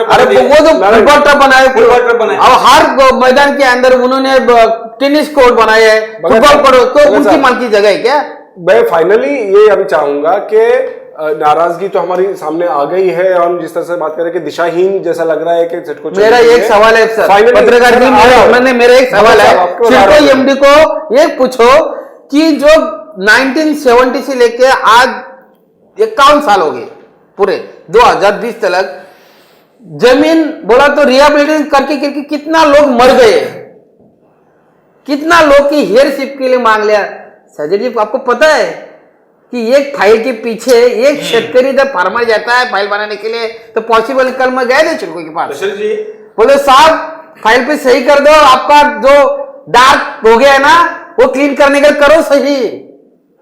अरे वो जो फुटबॉल ट्रैक बनाए, अब हर मैदान के अंदर उन्होंने टेनिस कोर्ट बनाए है, फुटबॉल कोर्ट, तो उनकी मन की जगह है क्या? मैं फाइनली ये अभी चाहूंगा कि नाराजगी तो हमारी सामने आ गई है, और हम जिस तरह से बात करें कि दिशाहीन जैसा लग रहा है कि सिडको। मेरा एक सवाल है सर, पत्रकार जी, मेरा एक सवाल है, सिडको एमडी को ये पूछो कि जो 1970 से लेके आज 51 साल हो गए पूरे 2020 तक, जमीन बोला तो रिहेबिलिटेशन करके कितना लोग मर गए, कितना लोग की हेयरशिप के लिए मांग लिया। सजय जी, आपको पता है कि एक फाइल के पीछे एक शेतकरी जब फार्मर जाता है फाइल बनाने के लिए, तो पॉसिबल कल मैं गए थे छिड़को के पास, दशरथ जी, बोले साहब फाइल पे सही कर दो, आपका जो डार्क हो गया है ना वो क्लीन करने का करो सही,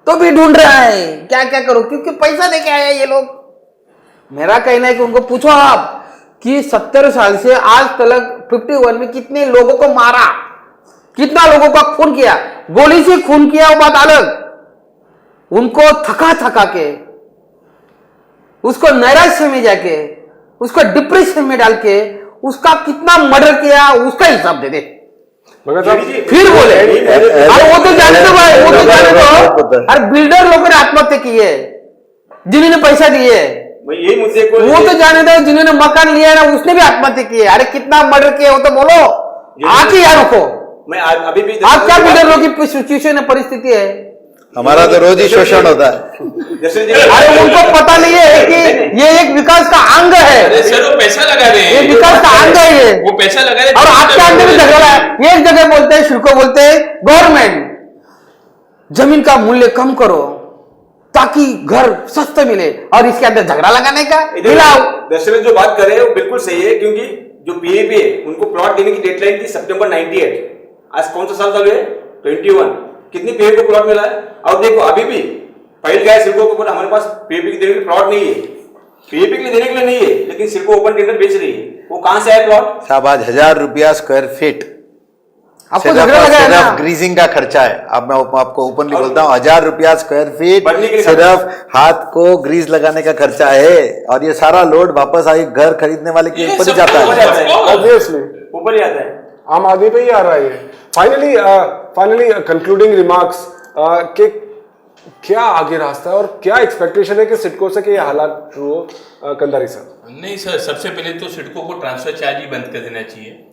तो भी ढूंढ रहा है क्या क्या करो, क्योंकि पैसा दे के आया ये लोग। मेरा कहना है कि उनको पूछो आप कि 70 साल से आज तक 51 में कितने लोगों को मारा, कितना लोगों का खून किया, गोली से खून किया वो बात अलग, उनको थका थका के, उसको नैराश्य में जाके, उसको डिप्रेशन में डाल के, उसका कितना मर्डर किया उसका हिसाब दे दे, भगत साहब फिर बोले। अरे वो तो जाने दो भाई, वो तो जाने दो। अरे बिल्डर लोगों ने आत्महत्या की है जिन्होंने पैसा दिए, यही मुद्दे को वो तो जाने दो जिन्होंने मकान लिया है ना उसने भी आत्महत्या की है। अरे कितना मर्डर किया वो तो बोलो, आके यार रुको। मैं अभी भी आप क्या बिल्डर लोगों की सिचुएशन है, परिस्थिति है, हमारा तो रोज ही शोषण होता है। अरे उनको पता नहीं है कि ये एक विकास का अंग है। अरे सर वो पैसा लगा रहे हैं, ये विकास का अंग है ये, वो पैसा लगा रहे हैं। और आपके अंदर भी झगड़ा है। एक जगह बोलते हैं शिड़को, बोलते हैं गवर्नमेंट जमीन का मूल्य कम करो ताकि घर सस्ते मिले, और इसके अंदर झगड़ा लगाने का मिलाओ। दशरथ जो बात कर रहे हैं वो बिल्कुल सही है, क्योंकि जो पीएपी है उनको प्लॉट देने की डेडलाइन थी सितंबर 98। आज कौन सा साल चालू है? 21। कितनी पीएपी को प्लॉट मिला है? और देखो अभी भी फाइल गया सिडको को, बोला हमारे पास पीएपी की देने के लिए प्लॉट नहीं है, पीएपी के लिए देने के लिए नहीं है, लेकिन सिडको ओपन टेंडर बेच रही है। वो कहां से आया प्लॉट? साहब आज 1000 रुपया स्क्वायर फीट आपको झगड़ा लगा है ना? ग्रीजिंग का खर्चा है। अब मैं आपको ओपनली बोलता हूँ, 1000 रुपया स्क्वायर बनने के लिए फीट सिर्फ हाथ को ग्रीज लगाने का खर्चा है, और ये सारा लोड वापस आगे घर खरीदने वाले के ऊपर ही जाता है। ऑब्वियसली ऊपर ही आता है, आम आदमी पे ही आ रहा है। फाइनली कंक्लूडिंग रिमार्क्स के क्या आगे रास्ता है और क्या एक्सपेक्टेशन है कि सिडको से कि ये हालात हो, कंधारी साहब? नहीं सर, सबसे पहले तो सिडको को ट्रांसफर चार्ज ही बंद कर देना चाहिए।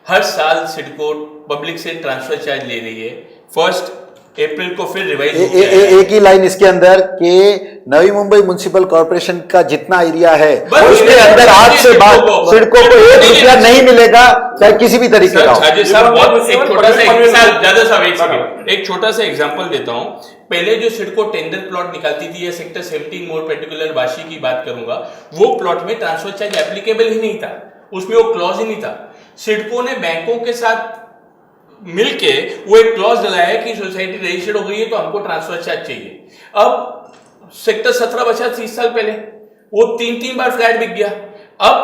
हर साल सिडको पब्लिक से ट्रांसफर चार्ज ले रही है। 1 अप्रैल को फिर रिवाइज हो गया है। एक ही लाइन इसके अंदर कि नवी मुंबई म्युनिसिपल कॉर्पोरेशन का जितना एरिया है उसके अंदर आज से बाद सिडको को 1 रुपया नहीं मिलेगा, चाहे किसी भी तरीके का हो। एक छोटा सा एग्जांपल देता हूं। पहले जो सिडको टेंडर प्लॉट निकालती थी, या सेक्टर 17 मोर पर्टिकुलर वाशी की बात करूंगा, वो प्लॉट में ट्रांसफर चार्ज एप्लीकेबल ही नहीं था, उसमें वो क्लॉज ही नहीं था। सिडको ने बैंकों के साथ मिलके वो एक क्लॉज डलाया कि सोसाइटी रजिस्टर्ड हो गई है तो हमको ट्रांसफर चार्ज चाहिए। अब सेक्टर 17 बचा 30 साल पहले, वो 3 बार फ्लैट बिक गया। अब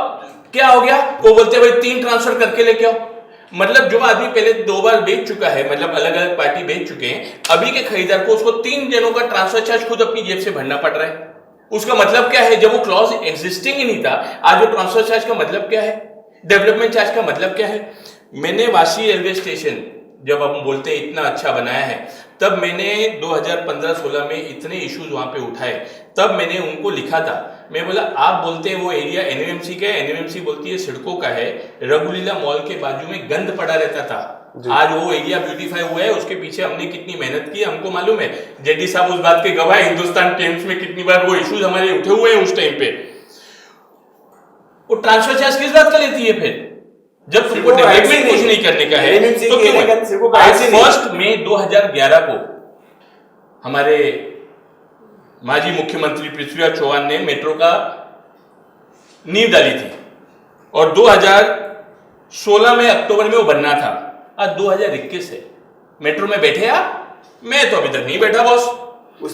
क्या हो गया, वो बोलते हैं भाई 3 ट्रांसफर करके लेके आओ। मतलब जो आदमी पहले 2 बार बेच चुका है, मतलब अलग अलग पार्टी बेच चुके हैं, अभी के खरीदार को उसको 3 जनों का ट्रांसफर चार्ज खुद अपनी जेब से भरना पड़ रहा है। उसका मतलब क्या है? जब वो क्लॉज एग्जिस्टिंग ही नहीं था, आज वो ट्रांसफर चार्ज का मतलब क्या है, डेवलपमेंट चार्ज का मतलब क्या है? मैंने वाशी रेलवे स्टेशन, जब हम बोलते हैं इतना अच्छा बनाया है, तब मैंने 2015-16 में इतने इश्यूज वहां पे उठाए, तब मैंने उनको लिखा था। मैं बोला आप बोलते हैं वो एरिया एनएमसी का है, एनएमसी बोलती है सिडको का है। रघुलीला मॉल के बाजू में गंद पड़ा रहता था, आज वो एरिया ब्यूटीफाई हुआ है। उसके पीछे हमने कितनी मेहनत की हमको मालूम है। जेडी साहब उस बात के गवाह, हिंदुस्तान टाइम्स में कितनी बार वो इश्यूज हमारे उठे हुए हैं उस टाइम पे। वो ट्रांसफर चार्ज किस बात का लेती है फिर, जब तुमको डेवलपमेंट कुछ नहीं करने का है तो क्यों? आज 1 मई 2011 को हमारे माजी मुख्यमंत्री पृथ्वीराज चौहान ने मेट्रो का नींव डाली थी, और 2016 में अक्टूबर में वो बनना था। आज 2021 है, मेट्रो में बैठे आप? मैं तो अभी तक नहीं बैठा बॉस। आज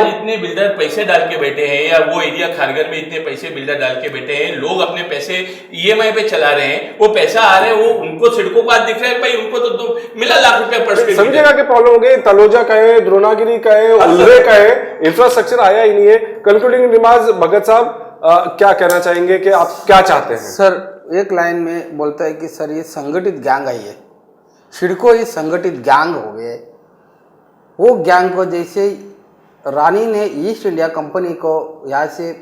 इतने बिल्डर पैसे डाल के बैठे हैं, या वो एरिया खारगर में इतने पैसे बिल्डर डाल के बैठे हैं, लोग अपने पैसे ईएमआई पे चला रहे हैं, वो पैसा आ रहे हैं, वो उनको सिडको को आज दिख रहा है भाई उनको तो मिला लाख रुपया पर स्क्वायर सभी जगह के प्रॉब्लम हो गई। तलोजा का है, द्रोणागिरी का है, उल्वे का है, इंफ्रास्ट्रक्चर आया ही नहीं है। कंक्लूडिंग रिमार्क्स भगत साहब क्या कहना चाहेंगे कि आप क्या चाहते हैं? सर एक लाइन में बोलता है कि सर ये संगठित गैंग आई है, सिडको ये संगठित गैंग हो गए। वो गैंग को जैसे रानी ने ईस्ट इंडिया कंपनी को यहाँ से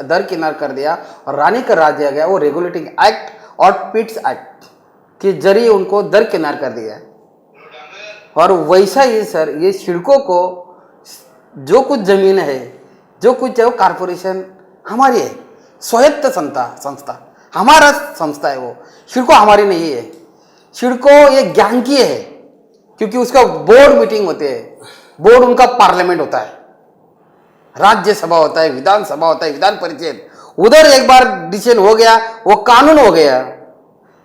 दरकिनार कर दिया और रानी का राज दिया गया, वो रेगुलेटिंग एक्ट और पिट्स एक्ट के जरिए उनको दरकिनार कर दिया। और वैसा ही सर ये सिडको को जो कुछ जमीन है, जो कुछ है वो कारपोरेशन हमारी है, स्वायत्त संस्था हमारा संस्था है वो। सिडको हमारी नहीं है, सिडको ये ज्ञान की है, क्योंकि उसका बोर्ड मीटिंग होते हैं, बोर्ड उनका पार्लियामेंट होता है, राज्यसभा होता है, विधानसभा होता है, विधान परिषद, उधर एक बार डिसीजन हो गया वो कानून हो गया।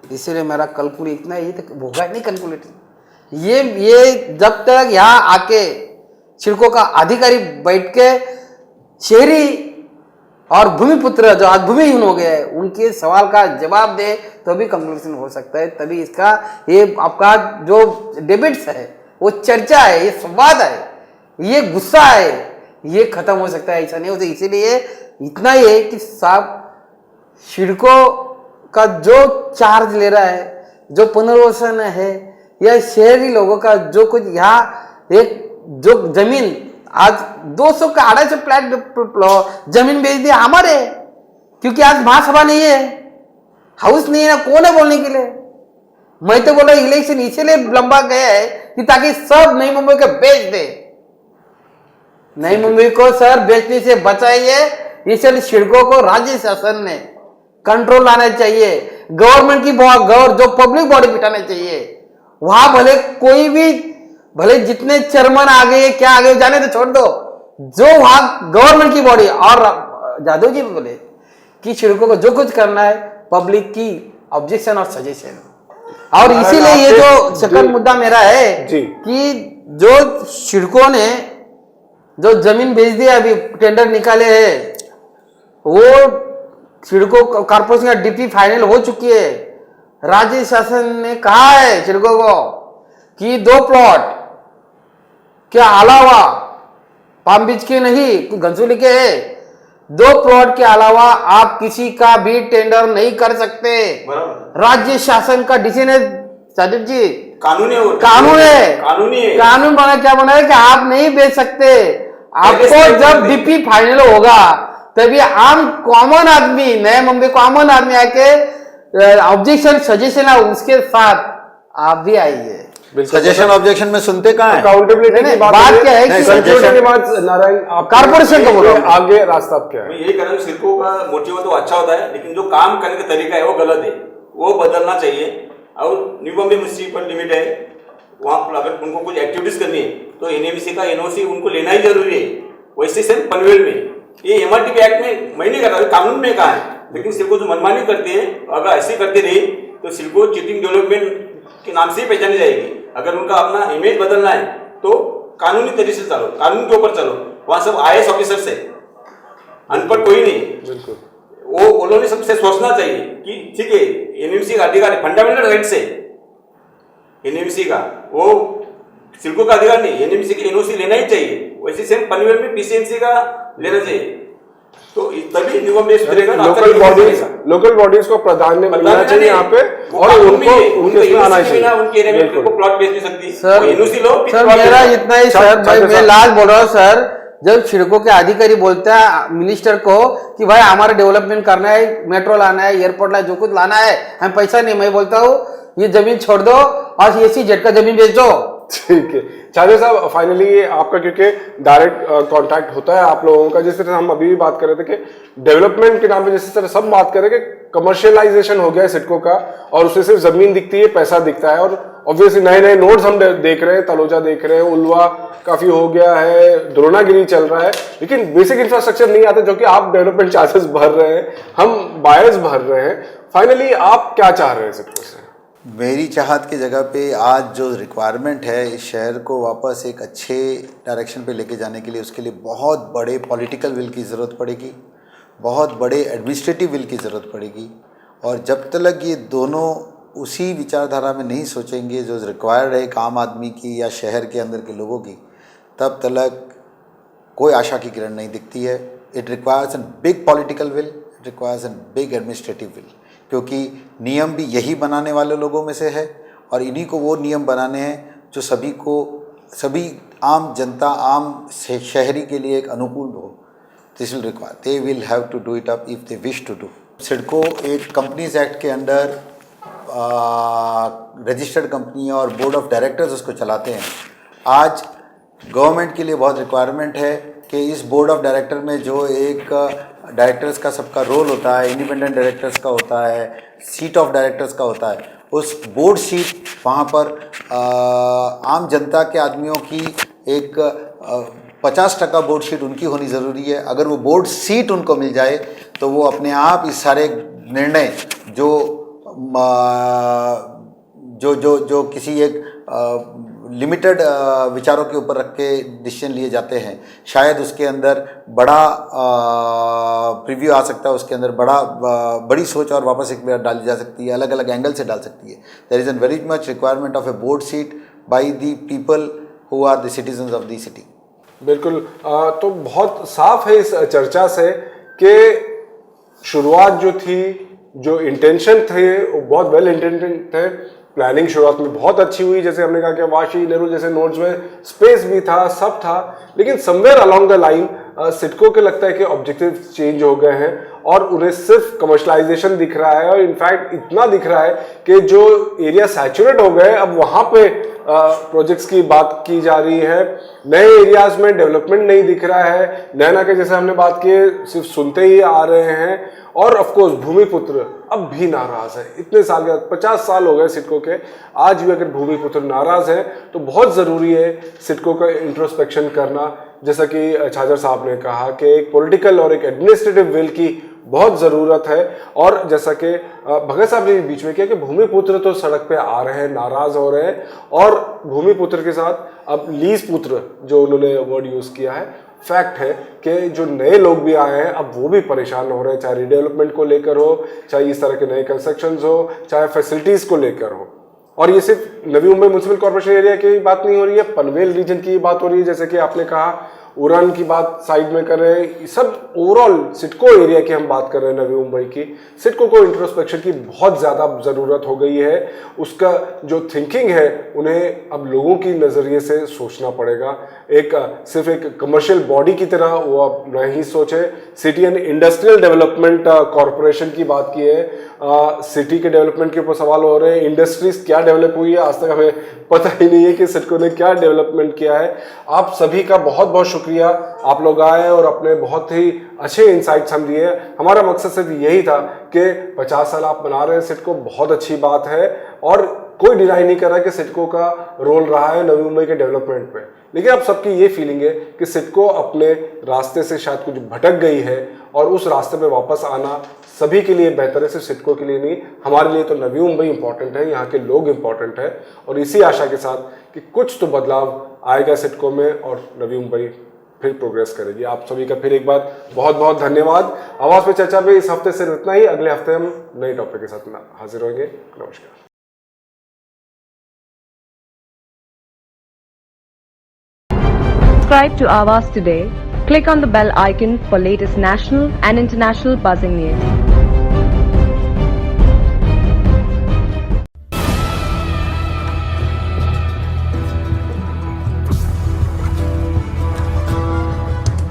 इसलिए मेरा कैलकुलेट इतना ये तक होगा नहीं कैलकुलेट। ये जब तक यहाँ आके सिडको का अधिकारी बैठ के शहरी और भूमिपुत्र जो आज भूमिहीन हो गए उनके सवाल का जवाब दे तभी कंक्लूजन हो सकता है, तभी इसका ये आपका जो डिबेट्स है, वो चर्चा है, ये संवाद है, ये गुस्सा है, ये खत्म हो सकता है। ऐसा नहीं होता। इसीलिए इतना ही है कि साहब सिडको का जो चार्ज ले रहा है, जो पुनर्वसन है, या शहरी लोगों का जो कुछ यहाँ एक जो जमीन आज 200 का 250 फ्लैट जमीन बेच दिया हमारे, क्योंकि आज महासभा नहीं है, हाउस नहीं है ना, कौन है बोलने के लिए। मैं तो बोल रहा इलेक्शन इसीलिए लंबा गया है कि ताकि सब नई मुंबई को बेच दे, नई मुंबई को सर बेचने से बचाइए। इसलिए सिडको को राज्य शासन ने कंट्रोल लाना चाहिए, गवर्नमेंट की जो पब्लिक बॉडी बिठाना चाहिए। वहां भले कोई भी, भले जितने चेयरमैन आ गए क्या आ गए जाने तो छोड़ दो, जो वहां गवर्नमेंट की बॉडी। और जादव जी बोले कि सिडको को जो कुछ करना है पब्लिक की ऑब्जेक्शन और सजेशन, और इसीलिए ये जो सेकंड मुद्दा मेरा है कि जो सिडको ने जो जमीन बेच दिया, अभी टेंडर निकाले हैं, वो सिडको कॉर्पोरेशन का डीपी फाइनल हो चुकी है। राज्य शासन ने कहा है सिडको को कि 2 प्लॉट के अलावा, पाम बीच के नहीं, घनसोली के है, 2 प्लॉट के अलावा आप किसी का भी टेंडर नहीं कर सकते। राज्य शासन का डिसीजन है साजिद जी, कानून है, कानून बना, क्या बना है कि आप नहीं बेच सकते। आपको जब डीपी फाइनल होगा तभी आम कॉमन आदमी, नए मुंबई कॉमन आदमी आके ऑब्जेक्शन सजेशन उसके साथ आप भी आइए। सजेशन ऑब्जेक्शन में सुनते कहाँ हैं? अकाउंटेबिलिटी की बात क्या है कि सजेशन की बात नारायण आप कारपोरेशन को बोलो, आगे रास्ता क्या है? मैं यही कह रहा हूँ, सिडको का मोटिव तो अच्छा होता है, लेकिन जो काम करने का तरीका है वो गलत है, वो बदलना चाहिए। और न्यू बॉम्बे म्युनिसिपल लिमिट है, वहाँ पर अगर उनको कुछ एक्टिविटीज करनी है तो एनएमसी का एनओसी उनको लेना ही जरूरी है। वैसे सेम पनवेल में ये एमआरटीपी एक्ट में मैं नहीं कर रहा, कानून में कहा है, लेकिन सिडको जो मनमानी करती है, अगर ऐसे करते रहे तो सिडको चीटिंग डेवलपमेंट के नाम से ही पहचानी जाएगी। अगर उनका अपना इमेज बदलना है तो कानूनी तरीके से चलो, कानून के ऊपर चलो। वहां सब आईएएस ऑफिसर्स है, अनपढ़ कोई नहीं। बिल्कुल, वो उन्होंने सबसे सोचना चाहिए कि ठीक है, एनएमसी का अधिकार फंडामेंटल राइट्स है, एनएमसी का, वो सिडको का अधिकार नहीं, एनएमसी के एनओसी लेना ही चाहिए। वैसे सेम पनवेल में पीसीएमसी का लेना चाहिए, तो तभी न्यू बॉम्बे सुधरेगा। लोकल बॉडीज को प्राधान्य मिलना चाहिए यहाँ पे, और उनको उनके इसमें आना चाहिए। उनके एरिया में उनको प्लॉट बेच नहीं सकती सर। एनओसी लो, सर मेरा इतना ही सर, भाई मैं लास्ट बोल रहा हूँ सर, जब सिडको के अधिकारी बोलता है मिनिस्टर को कि भाई हमारा डेवलपमेंट करना है, मेट्रो लाना है, एयरपोर्ट लाना, जो कुछ लाना है, हम पैसा नहीं, मैं बोलता हूँ ये जमीन छोड़ दो और एसी जेट का जमीन बेच दो। ठीक है चाचा साहब, फाइनली आपका क्योंकि डायरेक्ट कांटेक्ट होता है आप लोगों का, जिस तरह हम अभी भी बात कर रहे थे कि डेवलपमेंट के नाम पे जिस तरह सब बात कर रहे हैं कि कमर्शियलाइजेशन हो गया है सिडको का, और उससे सिर्फ जमीन दिखती है, पैसा दिखता है। और ऑब्वियसली नए नए नोड्स हम देख रहे हैं, तलोजा देख रहे हैं, उल्वा काफी हो गया है, द्रोणागिरी चल रहा है, लेकिन बेसिक इंफ्रास्ट्रक्चर नहीं आता, जो कि आप डेवलपमेंट चार्जेस भर रहे हैं, हम बायर्स भर रहे हैं। फाइनली आप क्या चाह रहे हैं सिडको से? मेरी चाहत की जगह पे आज जो रिक्वायरमेंट है इस शहर को वापस एक अच्छे डायरेक्शन पे लेके जाने के लिए, उसके लिए बहुत बड़े पॉलिटिकल विल की ज़रूरत पड़ेगी, बहुत बड़े एडमिनिस्ट्रेटिव विल की ज़रूरत पड़ेगी। और जब तक ये दोनों उसी विचारधारा में नहीं सोचेंगे जो रिक्वायर्ड है एक आम आदमी की या शहर के अंदर के लोगों की, तब तक कोई आशा की किरण नहीं दिखती है। It requires N big political will, it requires N big administrative will, क्योंकि नियम भी यही बनाने वाले लोगों में से है, और इन्हीं को वो नियम बनाने हैं जो सभी आम जनता, आम शहरी के लिए एक अनुकूल हो। This will require, they will have to do it up if they wish to do. CIDCO एक कंपनीज एक्ट के अंडर रजिस्टर्ड कंपनी है और बोर्ड ऑफ डायरेक्टर्स उसको चलाते हैं। आज गवर्नमेंट के लिए बहुत रिक्वायरमेंट है कि इस बोर्ड ऑफ डायरेक्टर में जो एक डायरेक्टर्स का सबका रोल होता है, इंडिपेंडेंट डायरेक्टर्स का होता है, सीट ऑफ डायरेक्टर्स का होता है, उस बोर्ड सीट वहाँ पर आम जनता के आदमियों की एक 50% बोर्ड सीट उनकी होनी ज़रूरी है। अगर वो बोर्ड सीट उनको मिल जाए तो वो अपने आप इस सारे निर्णय जो किसी एक लिमिटेड विचारों के ऊपर रख के डिसीजन लिए जाते हैं, शायद उसके अंदर बड़ा प्रीव्यू आ सकता है, उसके अंदर बड़ी सोच और वापस एक बार डाली जा सकती है, अलग अलग एंगल से डाल सकती है। There is an very much requirement of a board seat by the people who are the citizens of the city. बिल्कुल। तो बहुत साफ है इस चर्चा से कि शुरुआत जो थी, जो इंटेंशन थे वो बहुत वेल इंटेंटेड थे। प्लानिंग शुरुआत में बहुत अच्छी हुई, जैसे हमने कहा कि वाशी नेहरू जैसे नोड्स में स्पेस भी था, सब था, लेकिन somewhere along the line CIDCO के लगता है कि ऑब्जेक्टिव चेंज हो गए हैं और उन्हें सिर्फ कमर्शलाइजेशन दिख रहा है, और इनफैक्ट इतना दिख रहा है कि जो एरिया सैचुरेट हो गए अब वहां पे प्रोजेक्ट्स की बात की जा रही है। नए एरियाज में डेवलपमेंट नहीं दिख रहा है। नैना के जैसे हमने बात की सिर्फ सुनते ही आ रहे हैं। और ऑफ कोर्स भूमिपुत्र अब भी नाराज है। इतने साल के 50 साल हो गए सिडको के, आज भी अगर भूमिपुत्र नाराज है तो बहुत जरूरी है सिडको का इंट्रोस्पेक्शन करना। जैसा कि छाजर साहब ने कहा कि एक पॉलिटिकल और एक एडमिनिस्ट्रेटिव विल की बहुत ज़रूरत है। और जैसा कि भगत साहब ने बीच में किया कि भूमिपुत्र तो सड़क पे आ रहे हैं, नाराज हो रहे हैं, और भूमिपुत्र के साथ अब लीज पुत्र जो उन्होंने वर्ड यूज़ किया है, फैक्ट है कि जो नए लोग भी आए हैं अब वो भी परेशान हो रहे हैं, चाहे रीडेवलपमेंट को लेकर हो, चाहे इस तरह के नए कंस्ट्रक्शंस हो, चाहे फैसिलिटीज़ को लेकर हो। और ये सिर्फ Navi Mumbai municipal corporation area की बात नहीं हो रही है, पनवेल रीजन की बात हो रही है। जैसे कि आपने कहा उड़ान की बात साइड में कर रहे हैं, सब ओवरऑल सिडको एरिया की हम बात कर रहे हैं नवी मुंबई की। सिडको को इंट्रोस्पेक्शन की बहुत ज़्यादा ज़रूरत हो गई है। उसका जो थिंकिंग है उन्हें अब लोगों की नज़रिए से सोचना पड़ेगा। एक सिर्फ एक कमर्शियल बॉडी की तरह वो अब नहीं सोचे। City and industrial development corporation की बात की है, सिटी के डेवलपमेंट के ऊपर सवाल हो रहे हैं। इंडस्ट्रीज क्या डेवलप हुई है आज तक हमें पता ही नहीं है कि सिडको ने क्या डेवलपमेंट किया है। आप सभी का बहुत बहुत शुक्रिया, आप लोग आए और अपने बहुत ही अच्छे इंसाइट्स हम दिए। हमारा मकसद सिर्फ यही था कि 50 साल आप बना रहे हैं सिडको, बहुत अच्छी बात है, और कोई डिनाई नहीं कर रहा कि सिडको का रोल रहा है नवी मुंबई के डेवलपमेंट पे। लेकिन आप सबकी ये फीलिंग है कि सिडको अपने रास्ते से शायद कुछ भटक गई है, और उस रास्ते पे वापस आना सभी के लिए बेहतर है, सिर्फ सिडको के लिए नहीं, हमारे लिए तो नवी मुंबई इंपॉर्टेंट है, यहाँ के लोग इंपॉर्टेंट है। और इसी आशा के साथ कि कुछ तो बदलाव आएगा सिडको में और नवी मुंबई फिर प्रोग्रेस करेगी। आप सभी का फिर एक बार बहुत बहुत धन्यवाद। आवाज पे चर्चा में इस हफ्ते से इतना ही। अगले हफ्ते हम नए टॉपिक के साथ हाजिर होंगे। नमस्कार। Subscribe to Awaaz today. Click on the bell icon for latest national and international buzzing news.